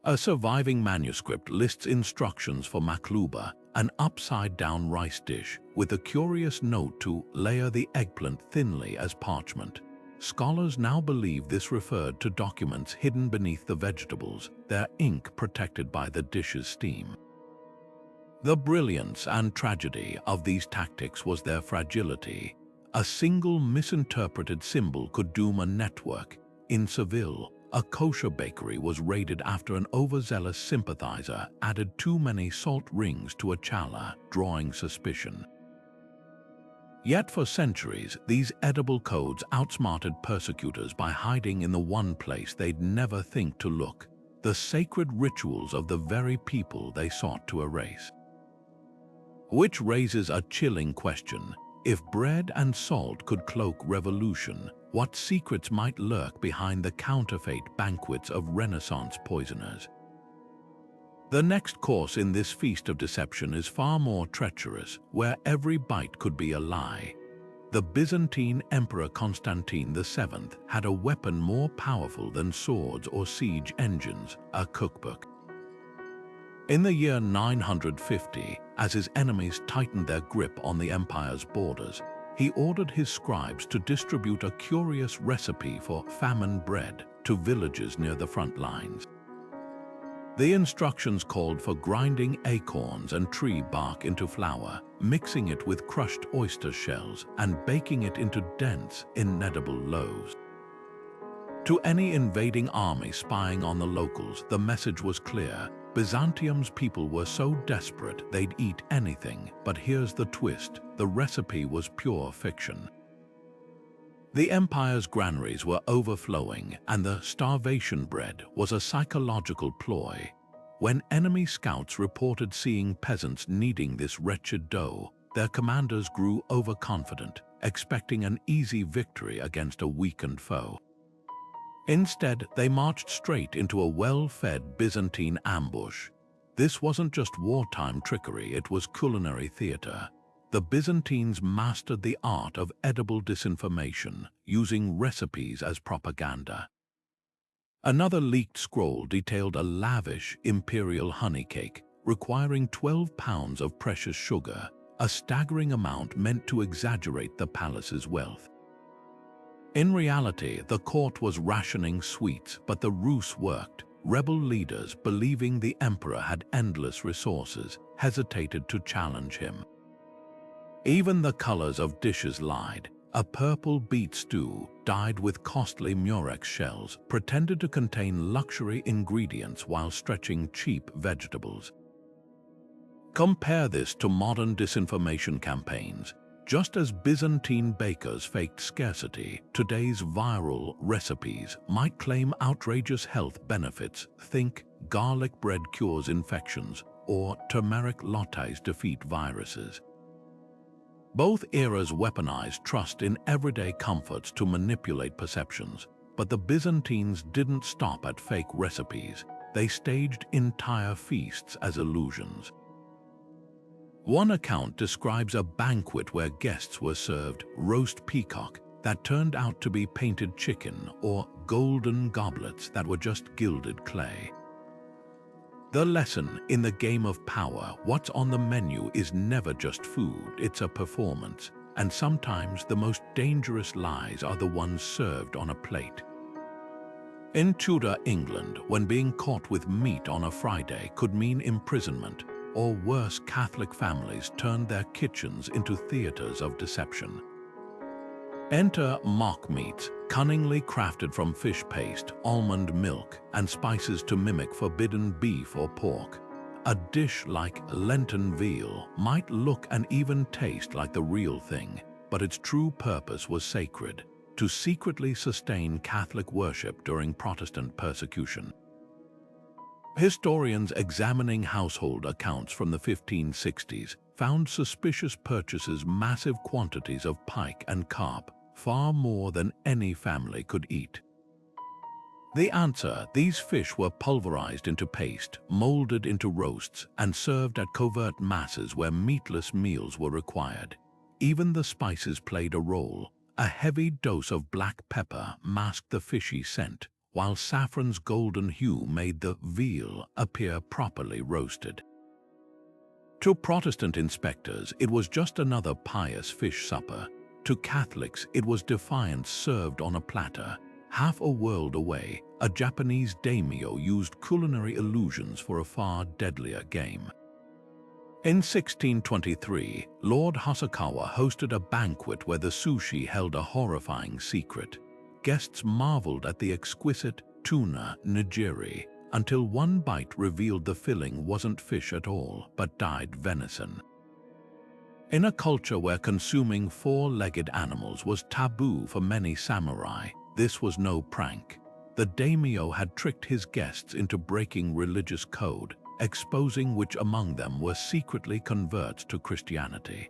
A surviving manuscript lists instructions for makluba, an upside-down rice dish, with a curious note to layer the eggplant thinly as parchment. Scholars now believe this referred to documents hidden beneath the vegetables, their ink protected by the dish's steam. The brilliance and tragedy of these tactics was their fragility. A single misinterpreted symbol could doom a network. In Seville, a kosher bakery was raided after an overzealous sympathizer added too many salt rings to a challah, drawing suspicion. Yet for centuries, these edible codes outsmarted persecutors by hiding in the one place they'd never think to look: the sacred rituals of the very people they sought to erase. Which raises a chilling question. If bread and salt could cloak revolution, what secrets might lurk behind the counterfeit banquets of Renaissance poisoners? The next course in this feast of deception is far more treacherous, where every bite could be a lie. The Byzantine Emperor Constantine VII had a weapon more powerful than swords or siege engines: a cookbook. In the year 950, as his enemies tightened their grip on the empire's borders, he ordered his scribes to distribute a curious recipe for famine bread to villages near the front lines. The instructions called for grinding acorns and tree bark into flour, mixing it with crushed oyster shells, and baking it into dense, inedible loaves. To any invading army spying on the locals, the message was clear: Byzantium's people were so desperate they'd eat anything. But here's the twist: the recipe was pure fiction. The empire's granaries were overflowing, and the starvation bread was a psychological ploy. When enemy scouts reported seeing peasants kneading this wretched dough, their commanders grew overconfident, expecting an easy victory against a weakened foe. Instead, they marched straight into a well-fed Byzantine ambush. This wasn't just wartime trickery, it was culinary theater. The Byzantines mastered the art of edible disinformation, using recipes as propaganda. Another leaked scroll detailed a lavish imperial honey cake, requiring 12 pounds of precious sugar, a staggering amount meant to exaggerate the palace's wealth. In reality, the court was rationing sweets, but the ruse worked. Rebel leaders, believing the emperor had endless resources, hesitated to challenge him. Even the colors of dishes lied. A purple beet stew, dyed with costly murex shells, pretended to contain luxury ingredients while stretching cheap vegetables. Compare this to modern disinformation campaigns. Just as Byzantine bakers faked scarcity, today's viral recipes might claim outrageous health benefits. Think garlic bread cures infections, or turmeric lattes defeat viruses. Both eras weaponized trust in everyday comforts to manipulate perceptions, but the Byzantines didn't stop at fake recipes. They staged entire feasts as illusions. One account describes a banquet where guests were served roast peacock that turned out to be painted chicken, or golden goblets that were just gilded clay. The lesson in the game of power: what's on the menu is never just food, it's a performance. And sometimes the most dangerous lies are the ones served on a plate. In Tudor England, when being caught with meat on a Friday could mean imprisonment, or worse, Catholic families turned their kitchens into theaters of deception. Enter mock meats, cunningly crafted from fish paste, almond milk, and spices to mimic forbidden beef or pork. A dish like Lenten veal might look and even taste like the real thing, but its true purpose was sacred: to secretly sustain Catholic worship during Protestant persecution. Historians examining household accounts from the 1560s found suspicious purchases massive quantities of pike and carp, far more than any family could eat. The answer: these fish were pulverized into paste, molded into roasts, and served at covert masses where meatless meals were required. Even the spices played a role. A heavy dose of black pepper masked the fishy scent, while saffron's golden hue made the veal appear properly roasted. To Protestant inspectors, it was just another pious fish supper. To Catholics, it was defiance served on a platter. Half a world away, a Japanese daimyo used culinary illusions for a far deadlier game. In 1623, Lord Hosokawa hosted a banquet where the sushi held a horrifying secret. Guests marveled at the exquisite tuna nigiri until one bite revealed the filling wasn't fish at all, but dyed venison. In a culture where consuming four-legged animals was taboo for many samurai, this was no prank. The daimyo had tricked his guests into breaking religious code, exposing which among them were secretly converts to Christianity.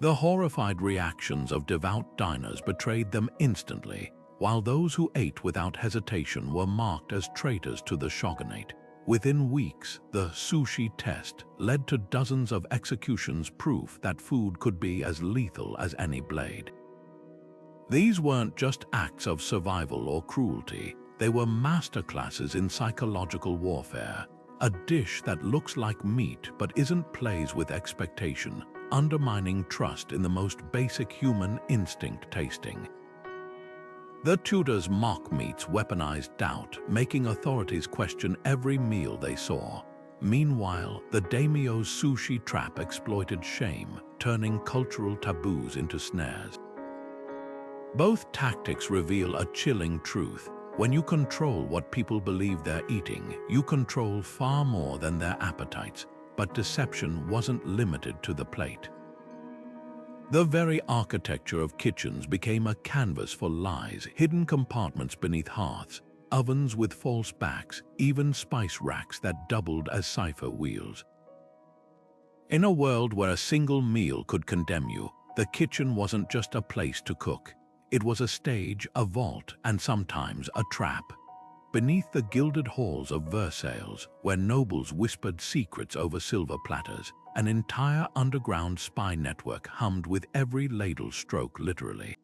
The horrified reactions of devout diners betrayed them instantly, while those who ate without hesitation were marked as traitors to the shogunate. Within weeks, the sushi test led to dozens of executions, proof that food could be as lethal as any blade. These weren't just acts of survival or cruelty, they were masterclasses in psychological warfare. A dish that looks like meat but isn't plays with expectation, undermining trust in the most basic human instinct: tasting. The Tudors' mock meats weaponized doubt, making authorities question every meal they saw. Meanwhile, the daimyo's sushi trap exploited shame, turning cultural taboos into snares. Both tactics reveal a chilling truth. When you control what people believe they're eating, you control far more than their appetites. But deception wasn't limited to the plate. The very architecture of kitchens became a canvas for lies: hidden compartments beneath hearths, ovens with false backs, even spice racks that doubled as cipher wheels. In a world where a single meal could condemn you, the kitchen wasn't just a place to cook. It was a stage, a vault, and sometimes a trap. Beneath the gilded halls of Versailles, where nobles whispered secrets over silver platters, an entire underground spy network hummed with every ladle stroke, literally.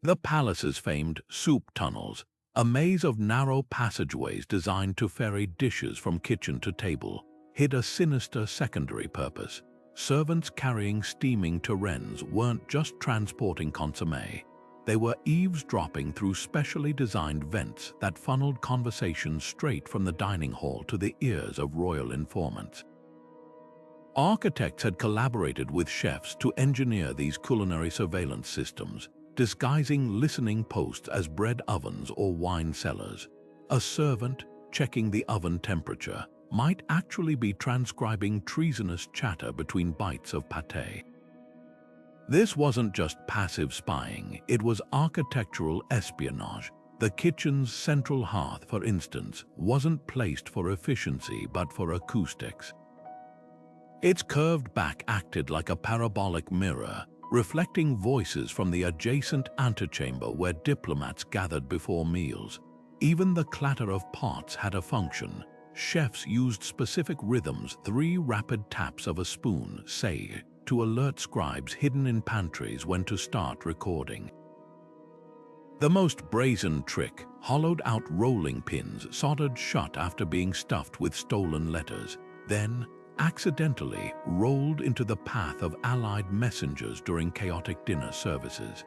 The palace's famed soup tunnels, a maze of narrow passageways designed to ferry dishes from kitchen to table, hid a sinister secondary purpose. Servants carrying steaming tureens weren't just transporting consommé. They were eavesdropping through specially designed vents that funneled conversations straight from the dining hall to the ears of royal informants. Architects had collaborated with chefs to engineer these culinary surveillance systems, disguising listening posts as bread ovens or wine cellars. A servant, checking the oven temperature, might actually be transcribing treasonous chatter between bites of pâté. This wasn't just passive spying, it was architectural espionage. The kitchen's central hearth, for instance, wasn't placed for efficiency but for acoustics. Its curved back acted like a parabolic mirror, reflecting voices from the adjacent antechamber where diplomats gathered before meals. Even the clatter of pots had a function. Chefs used specific rhythms, 3 rapid taps of a spoon, say, to alert scribes hidden in pantries when to start recording. The most brazen trick: hollowed-out rolling pins soldered shut after being stuffed with stolen letters, then accidentally rolled into the path of allied messengers during chaotic dinner services.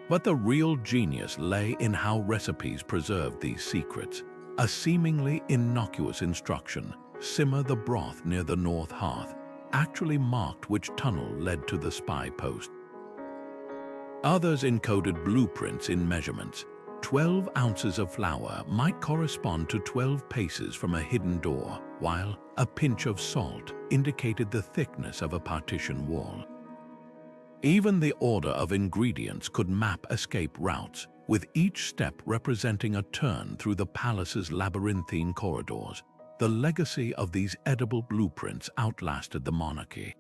But the real genius lay in how recipes preserved these secrets. A seemingly innocuous instruction, simmer the broth near the north hearth, actually marked which tunnel led to the spy post. Others encoded blueprints in measurements. 12 ounces of flour might correspond to 12 paces from a hidden door, while a pinch of salt indicated the thickness of a partition wall. Even the order of ingredients could map escape routes, with each step representing a turn through the palace's labyrinthine corridors. The legacy of these edible blueprints outlasted the monarchy.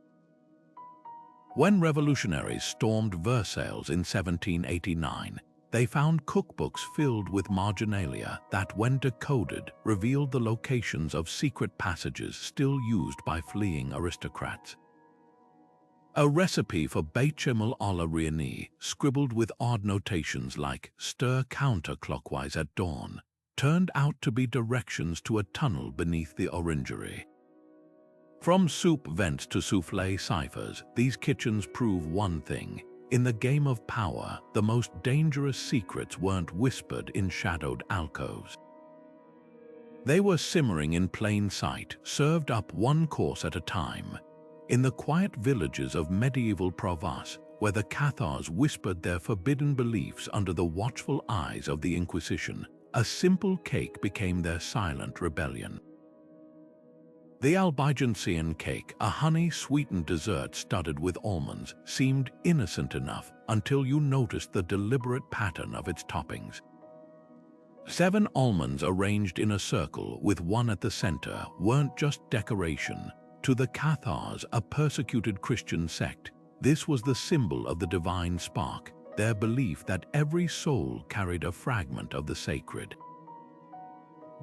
When revolutionaries stormed Versailles in 1789, they found cookbooks filled with marginalia that, when decoded, revealed the locations of secret passages still used by fleeing aristocrats. A recipe for béchamel à la Réunion, scribbled with odd notations like "stir counterclockwise at dawn," turned out to be directions to a tunnel beneath the orangery. From soup vents to soufflé ciphers, these kitchens prove one thing. In the game of power, the most dangerous secrets weren't whispered in shadowed alcoves. They were simmering in plain sight, served up one course at a time. In the quiet villages of medieval Provence, where the Cathars whispered their forbidden beliefs under the watchful eyes of the Inquisition, a simple cake became their silent rebellion. The Albigensian cake, a honey-sweetened dessert studded with almonds, seemed innocent enough until you noticed the deliberate pattern of its toppings. 7 almonds arranged in a circle with one at the center weren't just decoration. To the Cathars, a persecuted Christian sect, this was the symbol of the divine spark, their belief that every soul carried a fragment of the sacred.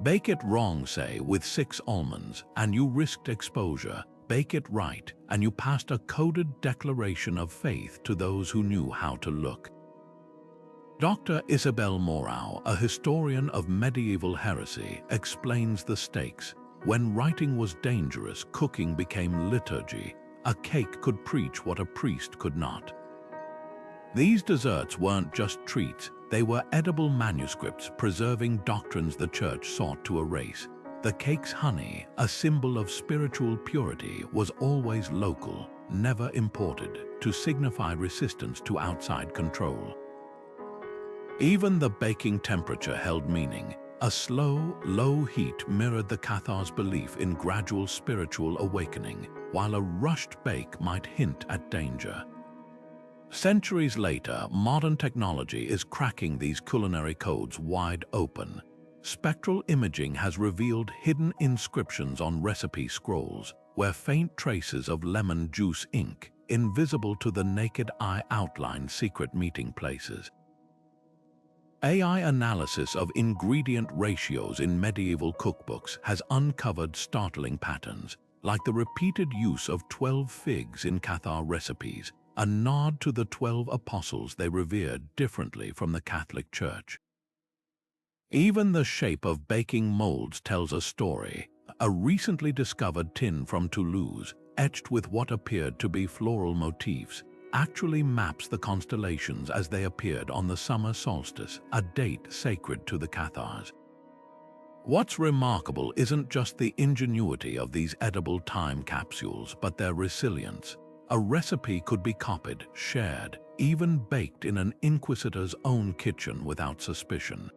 Bake it wrong, say, with 6 almonds, and you risked exposure. Bake it right, and you passed a coded declaration of faith to those who knew how to look. Dr. Isabelle Morau, a historian of medieval heresy, explains the stakes. When writing was dangerous, cooking became liturgy. A cake could preach what a priest could not. These desserts weren't just treats, they were edible manuscripts preserving doctrines the church sought to erase. The cake's honey, a symbol of spiritual purity, was always local, never imported, to signify resistance to outside control. Even the baking temperature held meaning. A slow, low heat mirrored the Cathars' belief in gradual spiritual awakening, while a rushed bake might hint at danger. Centuries later, modern technology is cracking these culinary codes wide open. Spectral imaging has revealed hidden inscriptions on recipe scrolls, where faint traces of lemon juice ink, invisible to the naked eye, outline secret meeting places. AI analysis of ingredient ratios in medieval cookbooks has uncovered startling patterns, like the repeated use of 12 figs in Cathar recipes, a nod to the 12 apostles they revered differently from the Catholic Church. Even the shape of baking molds tells a story. A recently discovered tin from Toulouse, etched with what appeared to be floral motifs, actually maps the constellations as they appeared on the summer solstice, a date sacred to the Cathars. What's remarkable isn't just the ingenuity of these edible time capsules, but their resilience. A recipe could be copied, shared, even baked in an inquisitor's own kitchen without suspicion.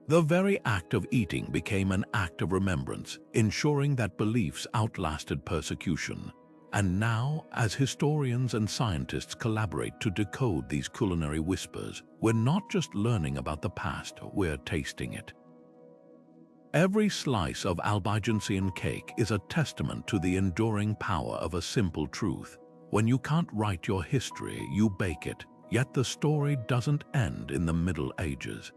The very act of eating became an act of remembrance, ensuring that beliefs outlasted persecution. And now, as historians and scientists collaborate to decode these culinary whispers, we're not just learning about the past, we're tasting it. Every slice of Albigensian cake is a testament to the enduring power of a simple truth. When you can't write your history, you bake it, yet the story doesn't end in the Middle Ages.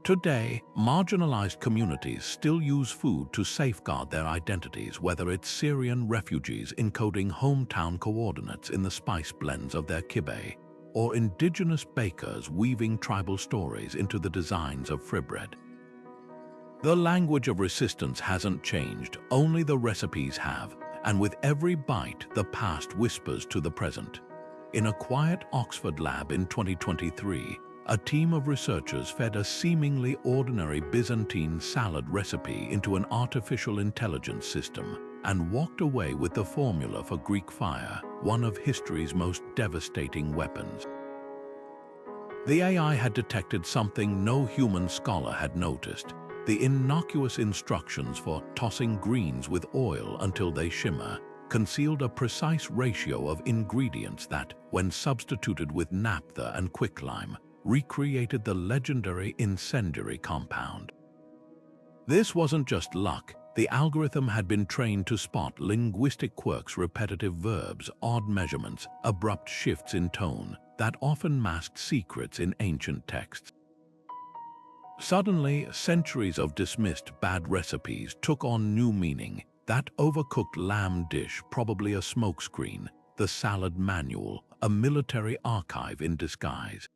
Today, marginalized communities still use food to safeguard their identities, whether it's Syrian refugees encoding hometown coordinates in the spice blends of their kibbeh, or indigenous bakers weaving tribal stories into the designs of fritbread. The language of resistance hasn't changed, only the recipes have, and with every bite, the past whispers to the present. In a quiet Oxford lab in 2023, a team of researchers fed a seemingly ordinary Byzantine salad recipe into an artificial intelligence system and walked away with the formula for Greek fire, one of history's most devastating weapons. The AI had detected something no human scholar had noticed: the innocuous instructions for tossing greens with oil until they shimmer concealed a precise ratio of ingredients that, when substituted with naphtha and quicklime, recreated the legendary incendiary compound. This wasn't just luck. The algorithm had been trained to spot linguistic quirks, repetitive verbs, odd measurements, abrupt shifts in tone that often masked secrets in ancient texts. Suddenly, centuries of dismissed bad recipes took on new meaning. That overcooked lamb dish, probably a smokescreen, the salad manual, a military archive in disguise.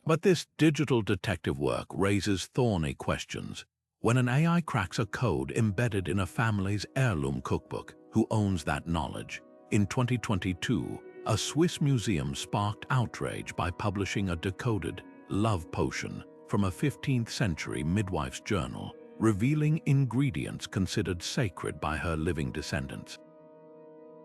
But this digital detective work raises thorny questions. When an AI cracks a code embedded in a family's heirloom cookbook, who owns that knowledge? In 2022, a Swiss museum sparked outrage by publishing a decoded love potion from a 15th century midwife's journal, revealing ingredients considered sacred by her living descendants.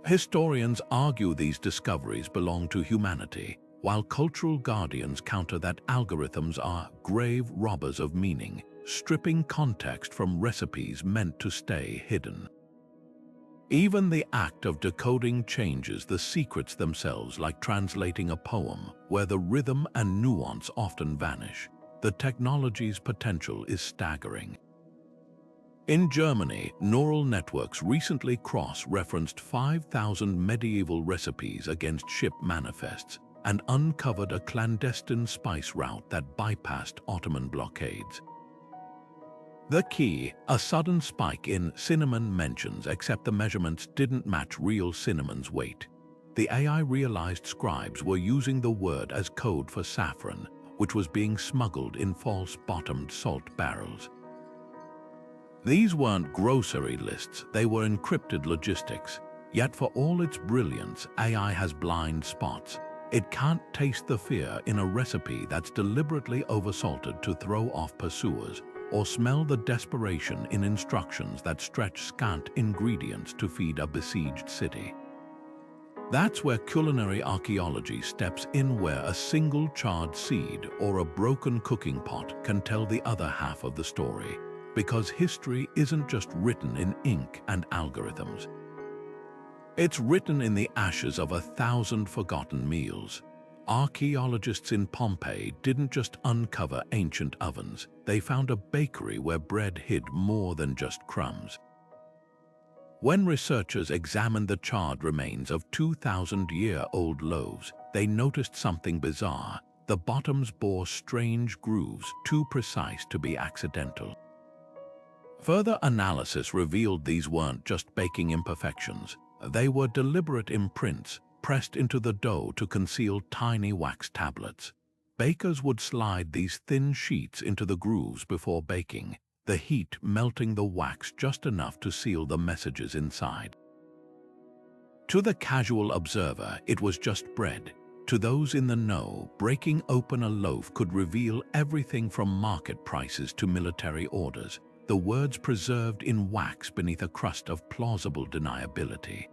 Historians argue these discoveries belong to humanity, while cultural guardians counter that algorithms are grave robbers of meaning, stripping context from recipes meant to stay hidden. Even the act of decoding changes the secrets themselves, like translating a poem where the rhythm and nuance often vanish. The technology's potential is staggering. In Germany, neural networks recently cross-referenced 5,000 medieval recipes against ship manifests and uncovered a clandestine spice route that bypassed Ottoman blockades. The key, a sudden spike in cinnamon mentions, except the measurements didn't match real cinnamon's weight. The AI realized scribes were using the word as code for saffron, which was being smuggled in false-bottomed salt barrels. These weren't grocery lists, they were encrypted logistics. Yet for all its brilliance, AI has blind spots. It can't taste the fear in a recipe that's deliberately oversalted to throw off pursuers, or smell the desperation in instructions that stretch scant ingredients to feed a besieged city. That's where culinary archaeology steps in, where a single charred seed or a broken cooking pot can tell the other half of the story. Because history isn't just written in ink and algorithms. It's written in the ashes of 1,000 forgotten meals. Archaeologists in Pompeii didn't just uncover ancient ovens, they found a bakery where bread hid more than just crumbs. When researchers examined the charred remains of 2,000-year-old loaves, they noticed something bizarre. The bottoms bore strange grooves, too precise to be accidental. Further analysis revealed these weren't just baking imperfections. They were deliberate imprints, pressed into the dough to conceal tiny wax tablets. Bakers would slide these thin sheets into the grooves before baking, the heat melting the wax just enough to seal the messages inside. To the casual observer, it was just bread. To those in the know, breaking open a loaf could reveal everything from market prices to military orders, the words preserved in wax beneath a crust of plausible deniability.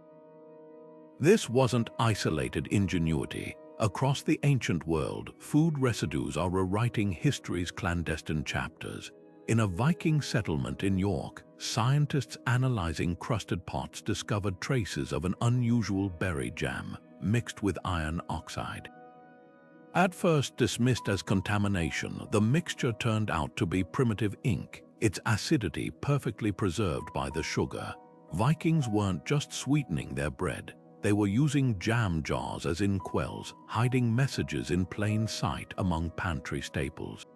This wasn't isolated ingenuity. Across the ancient world, food residues are rewriting history's clandestine chapters. In a Viking settlement in York, scientists analyzing crusted pots discovered traces of an unusual berry jam mixed with iron oxide. At first dismissed as contamination, the mixture turned out to be primitive ink, its acidity perfectly preserved by the sugar. Vikings weren't just sweetening their bread. They were using jam jars as inkwells, hiding messages in plain sight among pantry staples.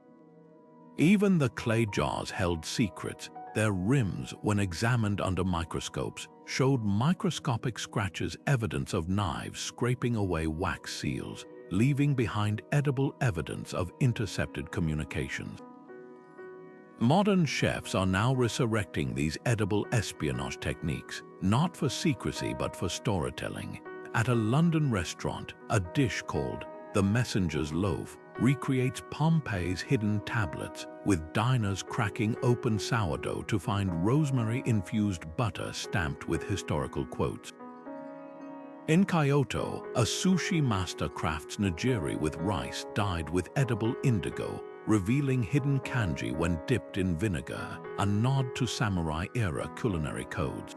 Even the clay jars held secrets. Their rims, when examined under microscopes, showed microscopic scratches, evidence of knives scraping away wax seals, leaving behind edible evidence of intercepted communications. Modern chefs are now resurrecting these edible espionage techniques, not for secrecy but for storytelling. At a London restaurant, a dish called the Messenger's Loaf recreates Pompeii's hidden tablets, with diners cracking open sourdough to find rosemary-infused butter stamped with historical quotes. In Kyoto, a sushi master crafts nigiri with rice dyed with edible indigo, revealing hidden kanji when dipped in vinegar, a nod to samurai-era culinary codes.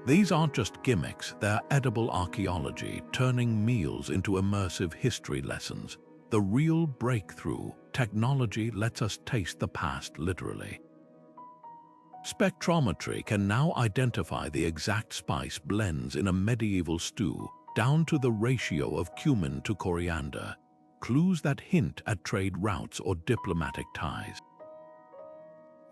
These aren't just gimmicks, they're edible archaeology, turning meals into immersive history lessons. The real breakthrough, technology lets us taste the past literally. Spectrometry can now identify the exact spice blends in a medieval stew, down to the ratio of cumin to coriander, clues that hint at trade routes or diplomatic ties.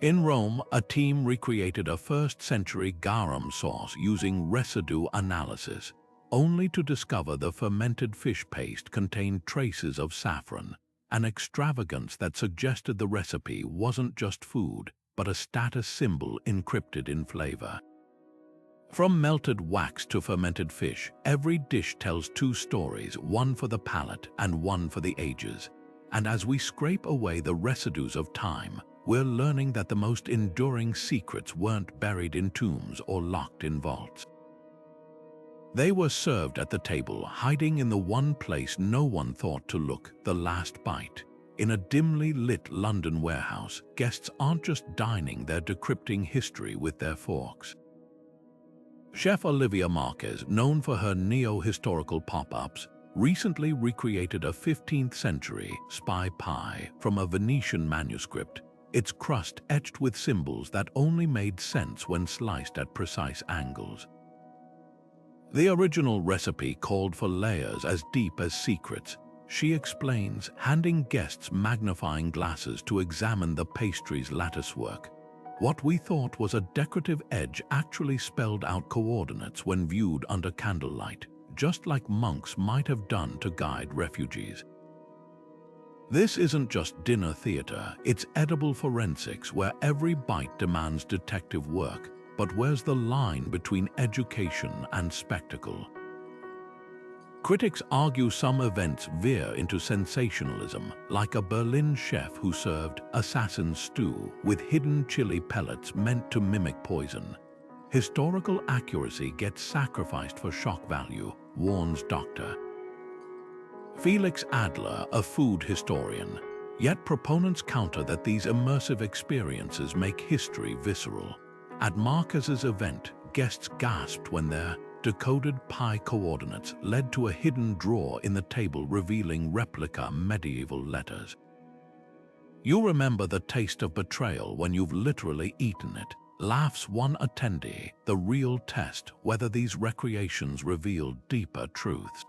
In Rome, a team recreated a 1st-century garum sauce using residue analysis, only to discover the fermented fish paste contained traces of saffron, an extravagance that suggested the recipe wasn't just food, but a status symbol encrypted in flavor. From melted wax to fermented fish, every dish tells 2 stories, one for the palate and one for the ages. And as we scrape away the residues of time, we're learning that the most enduring secrets weren't buried in tombs or locked in vaults. They were served at the table, hiding in the one place no one thought to look, the last bite. In a dimly lit London warehouse, guests aren't just dining, they're decrypting history with their forks. Chef Olivia Marquez, known for her neo-historical pop-ups, recently recreated a 15th-century spy pie from a Venetian manuscript, its crust etched with symbols that only made sense when sliced at precise angles. The original recipe called for layers as deep as secrets. She explains, handing guests magnifying glasses to examine the pastry's latticework. What we thought was a decorative edge actually spelled out coordinates when viewed under candlelight, just like monks might have done to guide refugees. This isn't just dinner theater, it's edible forensics where every bite demands detective work. But where's the line between education and spectacle? Critics argue some events veer into sensationalism, like a Berlin chef who served assassin stew with hidden chili pellets meant to mimic poison. Historical accuracy gets sacrificed for shock value, warns Dr. Felix Adler, a food historian. Yet proponents counter that these immersive experiences make history visceral. At Marquez's event, guests gasped when their decoded pie coordinates led to a hidden drawer in the table revealing replica medieval letters. You remember the taste of betrayal when you've literally eaten it, laughs one attendee, the real test whether these recreations reveal deeper truths.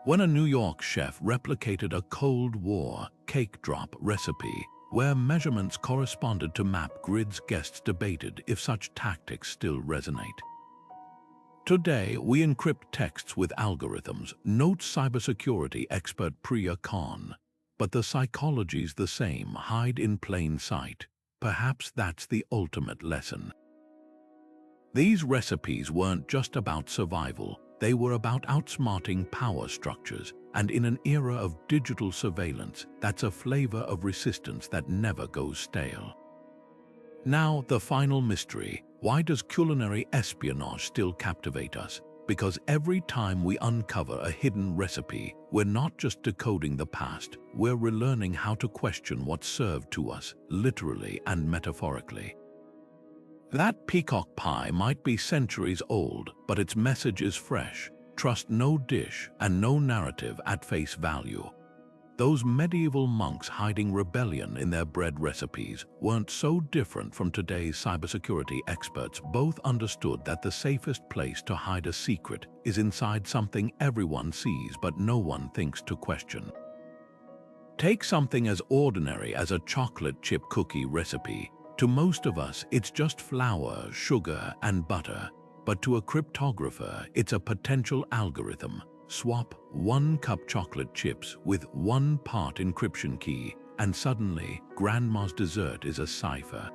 When a New York chef replicated a Cold War cake drop recipe, where measurements corresponded to map grids, guests debated if such tactics still resonate. Today, we encrypt texts with algorithms, notes cybersecurity expert Priya Khan. But the psychology's the same, hide in plain sight. Perhaps that's the ultimate lesson. These recipes weren't just about survival, they were about outsmarting power structures. And in an era of digital surveillance, that's a flavor of resistance that never goes stale. Now, the final mystery. Why does culinary espionage still captivate us? Because every time we uncover a hidden recipe, we're not just decoding the past, we're relearning how to question what's served to us, literally and metaphorically. That peacock pie might be centuries old, but its message is fresh. Trust no dish and no narrative at face value. Those medieval monks hiding rebellion in their bread recipes weren't so different from today's cybersecurity experts. Both understood that the safest place to hide a secret is inside something everyone sees but no one thinks to question. Take something as ordinary as a chocolate chip cookie recipe. To most of us, it's just flour, sugar, and butter. But to a cryptographer, it's a potential algorithm. Swap 1 cup chocolate chips with 1 part encryption key, and suddenly, grandma's dessert is a cipher.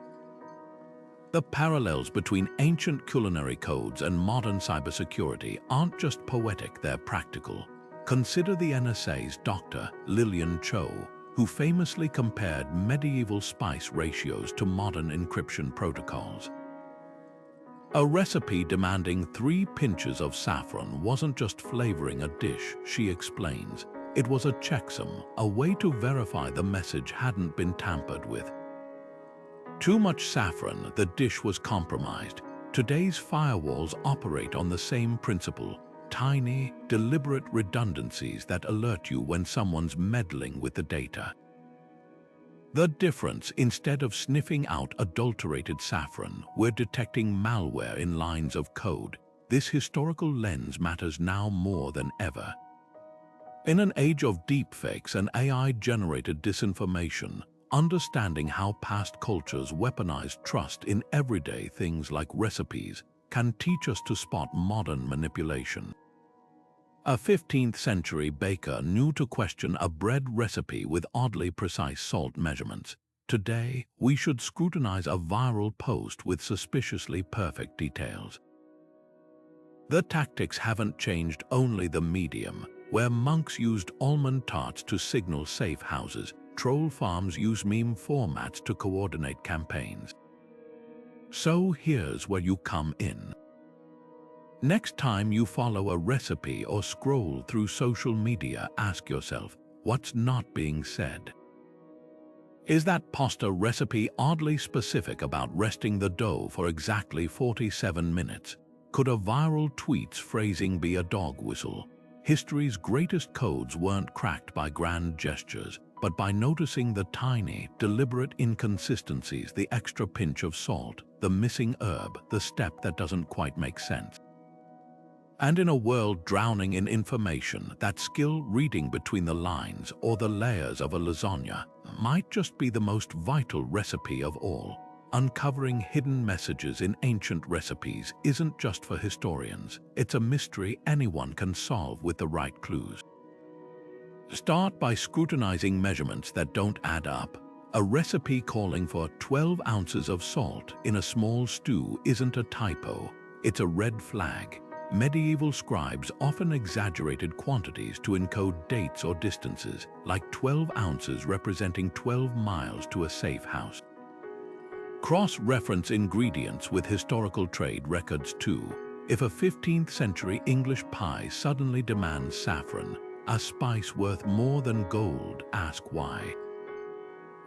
The parallels between ancient culinary codes and modern cybersecurity aren't just poetic, they're practical. Consider the NSA's Dr. Lillian Cho, who famously compared medieval spice ratios to modern encryption protocols. A recipe demanding 3 pinches of saffron wasn't just flavoring a dish, she explains. It was a checksum, a way to verify the message hadn't been tampered with. Too much saffron, the dish was compromised. Today's firewalls operate on the same principle, tiny, deliberate redundancies that alert you when someone's meddling with the data. The difference, instead of sniffing out adulterated saffron, we're detecting malware in lines of code. This historical lens matters now more than ever. In an age of deepfakes and AI-generated disinformation, understanding how past cultures weaponized trust in everyday things like recipes can teach us to spot modern manipulation. A 15th century baker knew to question a bread recipe with oddly precise salt measurements. Today, we should scrutinize a viral post with suspiciously perfect details. The tactics haven't changed, only the medium. Where monks used almond tarts to signal safe houses, troll farms use meme formats to coordinate campaigns. So here's where you come in. Next time you follow a recipe or scroll through social media, ask yourself, what's not being said? Is that pasta recipe oddly specific about resting the dough for exactly 47 minutes? Could a viral tweet's phrasing be a dog whistle? History's greatest codes weren't cracked by grand gestures, but by noticing the tiny, deliberate inconsistencies, the extra pinch of salt, the missing herb, the step that doesn't quite make sense. And in a world drowning in information, that skill, reading between the lines or the layers of a lasagna, might just be the most vital recipe of all. Uncovering hidden messages in ancient recipes isn't just for historians. It's a mystery anyone can solve with the right clues. Start by scrutinizing measurements that don't add up. A recipe calling for 12 ounces of salt in a small stew isn't a typo, it's a red flag. Medieval scribes often exaggerated quantities to encode dates or distances, like 12 ounces representing 12 miles to a safe house. Cross-reference ingredients with historical trade records too. If a 15th century English pie suddenly demands saffron, a spice worth more than gold, ask why.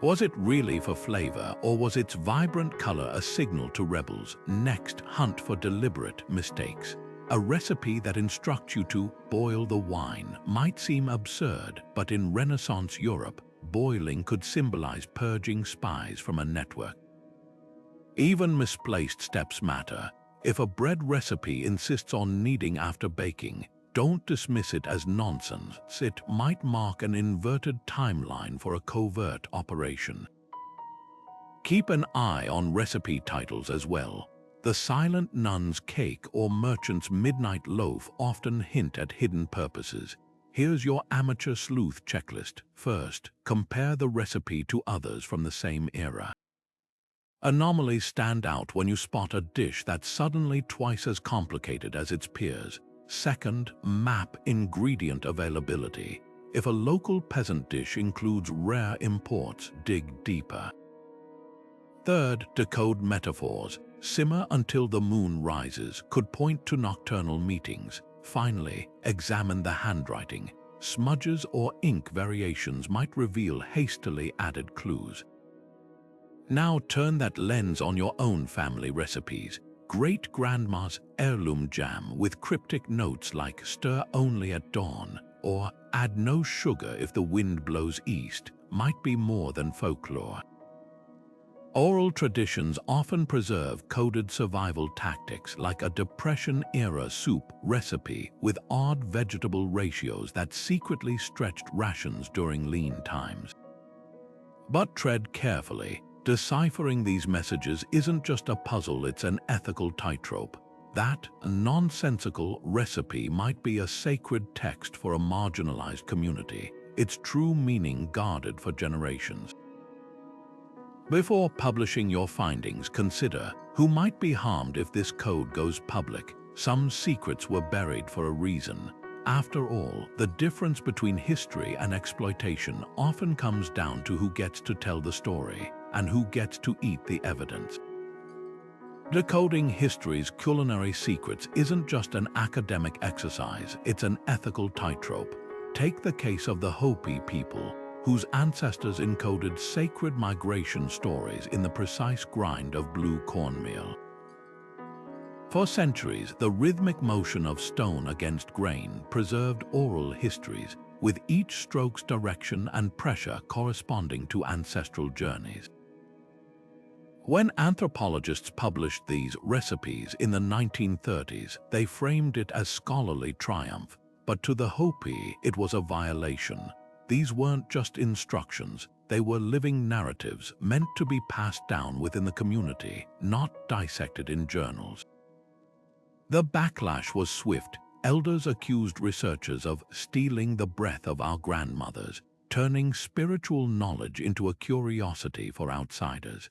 Was it really for flavor, or was its vibrant color a signal to rebels? Next, hunt for deliberate mistakes. A recipe that instructs you to boil the wine might seem absurd, but in Renaissance Europe, boiling could symbolize purging spies from a network. Even misplaced steps matter. If a bread recipe insists on kneading after baking, don't dismiss it as nonsense. It might mark an inverted timeline for a covert operation. Keep an eye on recipe titles as well. The Silent Nun's Cake or Merchant's Midnight Loaf often hint at hidden purposes. Here's your amateur sleuth checklist. First, compare the recipe to others from the same era. Anomalies stand out when you spot a dish that's suddenly twice as complicated as its peers. Second, map ingredient availability. If a local peasant dish includes rare imports, dig deeper. Third, decode metaphors. Simmer until the moon rises could point to nocturnal meetings. Finally, examine the handwriting. Smudges or ink variations might reveal hastily added clues. Now turn that lens on your own family recipes. Great-grandma's heirloom jam with cryptic notes like stir only at dawn or add no sugar if the wind blows east might be more than folklore. Oral traditions often preserve coded survival tactics like a Depression-era soup recipe with odd vegetable ratios that secretly stretched rations during lean times. But tread carefully. Deciphering these messages isn't just a puzzle, it's an ethical tightrope. That nonsensical recipe might be a sacred text for a marginalized community, its true meaning guarded for generations. Before publishing your findings, consider who might be harmed if this code goes public. Some secrets were buried for a reason. After all, the difference between history and exploitation often comes down to who gets to tell the story and who gets to eat the evidence. Decoding history's culinary secrets isn't just an academic exercise, it's an ethical tightrope. Take the case of the Hopi people, whose ancestors encoded sacred migration stories in the precise grind of blue cornmeal. For centuries, the rhythmic motion of stone against grain preserved oral histories. with each stroke's direction and pressure corresponding to ancestral journeys. When anthropologists published these recipes in the 1930s, they framed it as scholarly triumph, but to the Hopi it was a violation. These weren't just instructions, they were living narratives meant to be passed down within the community, not dissected in journals. The backlash was swift. Elders accused researchers of stealing the breath of our grandmothers, turning spiritual knowledge into a curiosity for outsiders.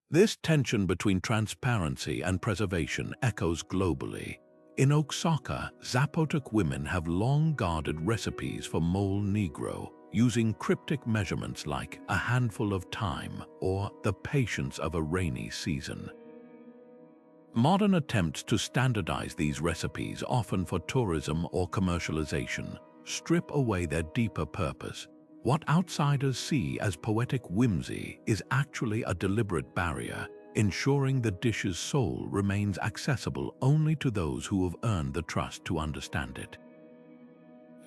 This tension between transparency and preservation echoes globally. In Oaxaca, Zapotec women have long guarded recipes for mole negro, using cryptic measurements like a handful of thyme or the patience of a rainy season. Modern attempts to standardize these recipes, often for tourism or commercialization, strip away their deeper purpose. What outsiders see as poetic whimsy is actually a deliberate barrier, ensuring the dish's soul remains accessible only to those who have earned the trust to understand it.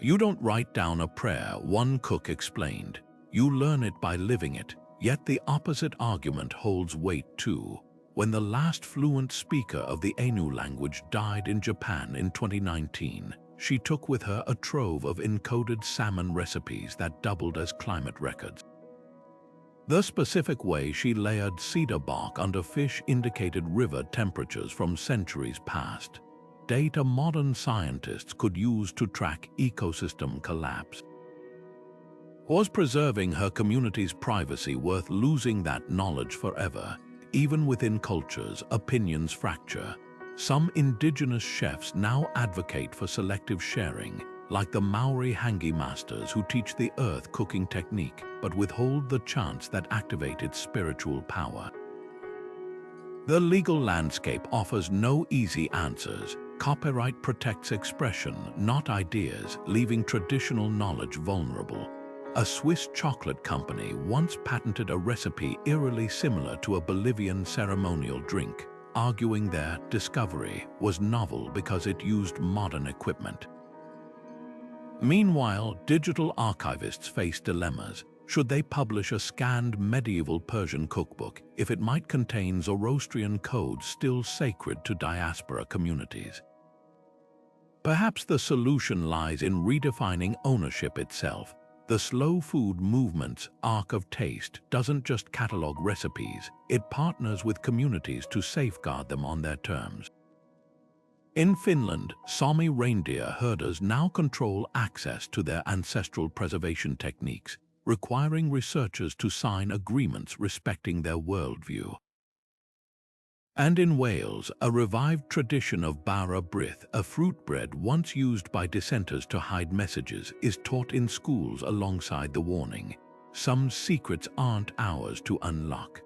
You don't write down a prayer, one cook explained. You learn it by living it. Yet the opposite argument holds weight too. When the last fluent speaker of the Ainu language died in Japan in 2019, she took with her a trove of encoded salmon recipes that doubled as climate records. The specific way she layered cedar bark under fish indicated river temperatures from centuries past, data modern scientists could use to track ecosystem collapse. Was preserving her community's privacy worth losing that knowledge forever? Even within cultures, opinions fracture. Some indigenous chefs now advocate for selective sharing, like the Maori hangi masters who teach the earth cooking technique but withhold the chants that activate its spiritual power. The legal landscape offers no easy answers. Copyright protects expression, not ideas, leaving traditional knowledge vulnerable. A Swiss chocolate company once patented a recipe eerily similar to a Bolivian ceremonial drink, arguing their discovery was novel because it used modern equipment. Meanwhile, digital archivists face dilemmas. Should they publish a scanned medieval Persian cookbook if it might contain Zoroastrian codes still sacred to diaspora communities? Perhaps the solution lies in redefining ownership itself. The slow food movement's Arc of Taste doesn't just catalog recipes, it partners with communities to safeguard them on their terms. In Finland, Sami reindeer herders now control access to their ancestral preservation techniques, requiring researchers to sign agreements respecting their worldview. And in Wales, a revived tradition of bara brith, a fruit bread once used by dissenters to hide messages, is taught in schools alongside the warning, "Some secrets aren't ours to unlock."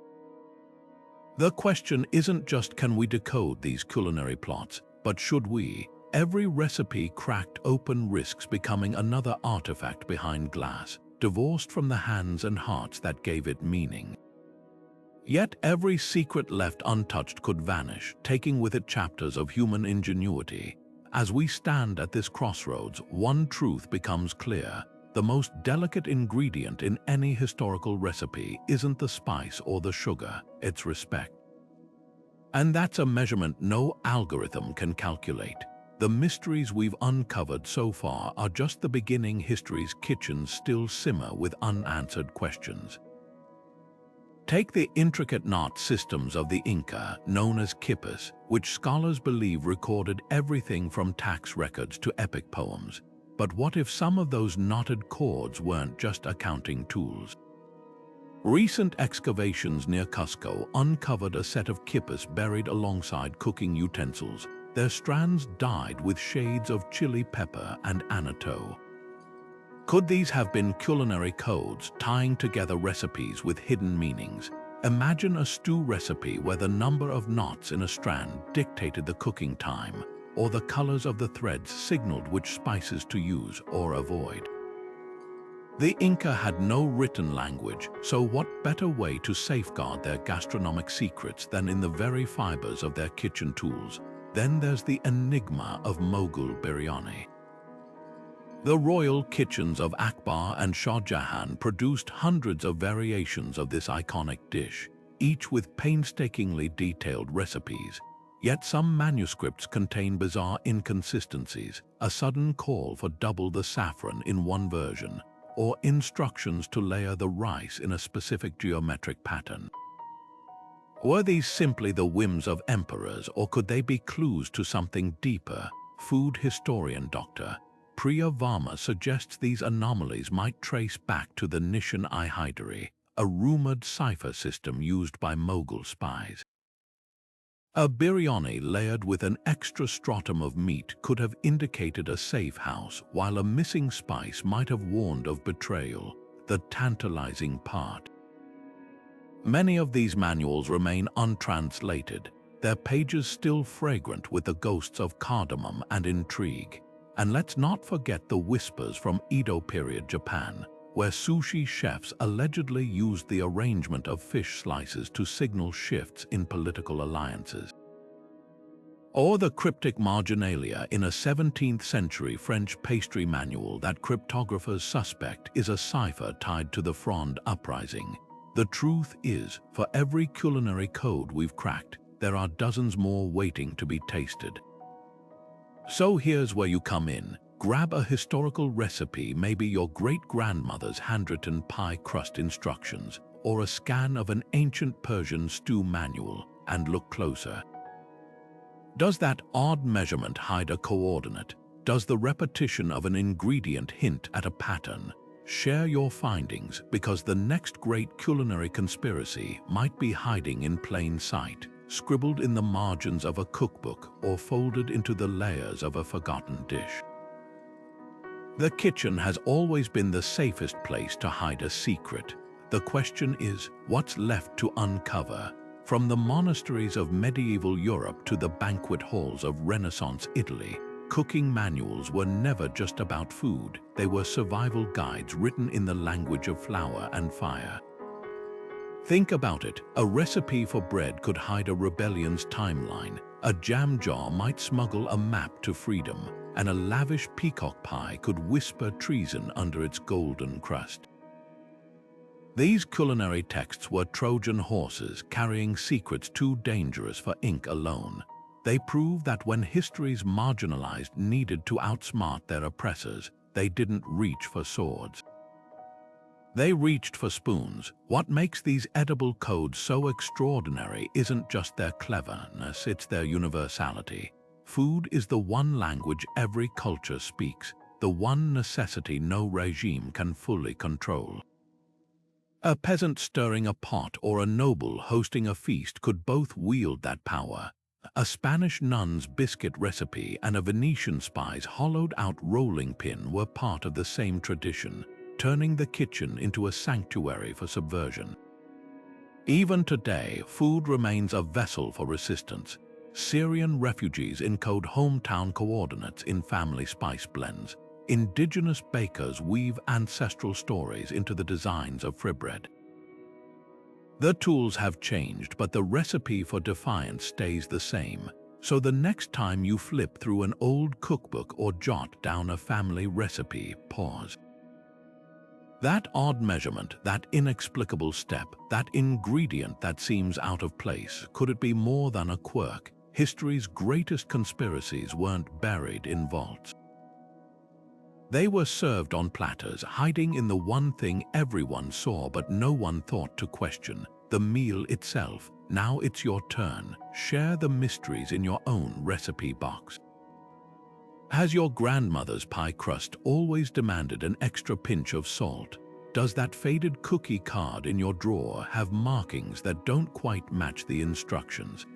The question isn't just can we decode these culinary plots, but should we? Every recipe cracked open risks becoming another artifact behind glass, divorced from the hands and hearts that gave it meaning. Yet every secret left untouched could vanish, taking with it chapters of human ingenuity. As we stand at this crossroads, one truth becomes clear. The most delicate ingredient in any historical recipe isn't the spice or the sugar, it's respect. And that's a measurement no algorithm can calculate. The mysteries we've uncovered so far are just the beginning. History's kitchens still simmer with unanswered questions. Take the intricate knot systems of the Inca, known as kippus, which scholars believe recorded everything from tax records to epic poems. But what if some of those knotted cords weren't just accounting tools? Recent excavations near Cusco uncovered a set of kippus buried alongside cooking utensils, their strands dyed with shades of chili pepper and annatto. Could these have been culinary codes tying together recipes with hidden meanings? Imagine a stew recipe where the number of knots in a strand dictated the cooking time, or the colors of the threads signaled which spices to use or avoid. The Inca had no written language, so what better way to safeguard their gastronomic secrets than in the very fibers of their kitchen tools? Then there's the enigma of Mogul biryani. The royal kitchens of Akbar and Shah Jahan produced hundreds of variations of this iconic dish, each with painstakingly detailed recipes. Yet some manuscripts contain bizarre inconsistencies, a sudden call for double the saffron in one version, or instructions to layer the rice in a specific geometric pattern. Were these simply the whims of emperors, or could they be clues to something deeper? Food historian Dr. Priya Varma suggests these anomalies might trace back to the Nishan-i a rumored cipher system used by Mughal spies. A biryani layered with an extra stratum of meat could have indicated a safe house, while a missing spice might have warned of betrayal, the tantalizing part. Many of these manuals remain untranslated, their pages still fragrant with the ghosts of cardamom and intrigue. And let's not forget the whispers from Edo period Japan, where sushi chefs allegedly used the arrangement of fish slices to signal shifts in political alliances. Or the cryptic marginalia in a 17th century French pastry manual that cryptographers suspect is a cipher tied to the Fronde uprising. The truth is, for every culinary code we've cracked, there are dozens more waiting to be tasted. So here's where you come in. Grab a historical recipe, maybe your great-grandmother's handwritten pie crust instructions, or a scan of an ancient Persian stew manual, and look closer. Does that odd measurement hide a coordinate? Does the repetition of an ingredient hint at a pattern? Share your findings, because the next great culinary conspiracy might be hiding in plain sight, scribbled in the margins of a cookbook or folded into the layers of a forgotten dish. The kitchen has always been the safest place to hide a secret. The question is, what's left to uncover? From the monasteries of medieval Europe to the banquet halls of Renaissance Italy, cooking manuals were never just about food. They were survival guides written in the language of flour and fire. Think about it. A recipe for bread could hide a rebellion's timeline. A jam jar might smuggle a map to freedom, and a lavish peacock pie could whisper treason under its golden crust. These culinary texts were Trojan horses carrying secrets too dangerous for ink alone. They prove that when history's marginalized needed to outsmart their oppressors, they didn't reach for swords. They reached for spoons. What makes these edible codes so extraordinary isn't just their cleverness, it's their universality. Food is the one language every culture speaks, the one necessity no regime can fully control. A peasant stirring a pot or a noble hosting a feast could both wield that power. A Spanish nun's biscuit recipe and a Venetian spy's hollowed-out rolling pin were part of the same tradition, turning the kitchen into a sanctuary for subversion. Even today, food remains a vessel for resistance. Syrian refugees encode hometown coordinates in family spice blends. Indigenous bakers weave ancestral stories into the designs of fritbread. The tools have changed, but the recipe for defiance stays the same. So the next time you flip through an old cookbook or jot down a family recipe, pause. That odd measurement, that inexplicable step, that ingredient that seems out of place, could it be more than a quirk? History's greatest conspiracies weren't buried in vaults. They were served on platters, hiding in the one thing everyone saw but no one thought to question, the meal itself. Now it's your turn. Share the mysteries in your own recipe box. Has your grandmother's pie crust always demanded an extra pinch of salt? Does that faded cookie card in your drawer have markings that don't quite match the instructions?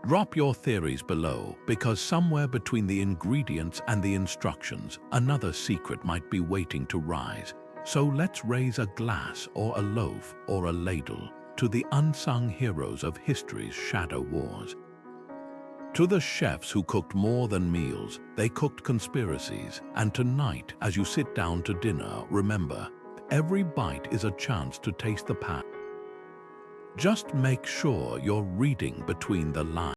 Drop your theories below, because somewhere between the ingredients and the instructions, another secret might be waiting to rise. So let's raise a glass or a loaf or a ladle to the unsung heroes of history's shadow wars. To the chefs who cooked more than meals, they cooked conspiracies. And tonight, as you sit down to dinner, remember, every bite is a chance to taste the past. Just make sure you're reading between the lines.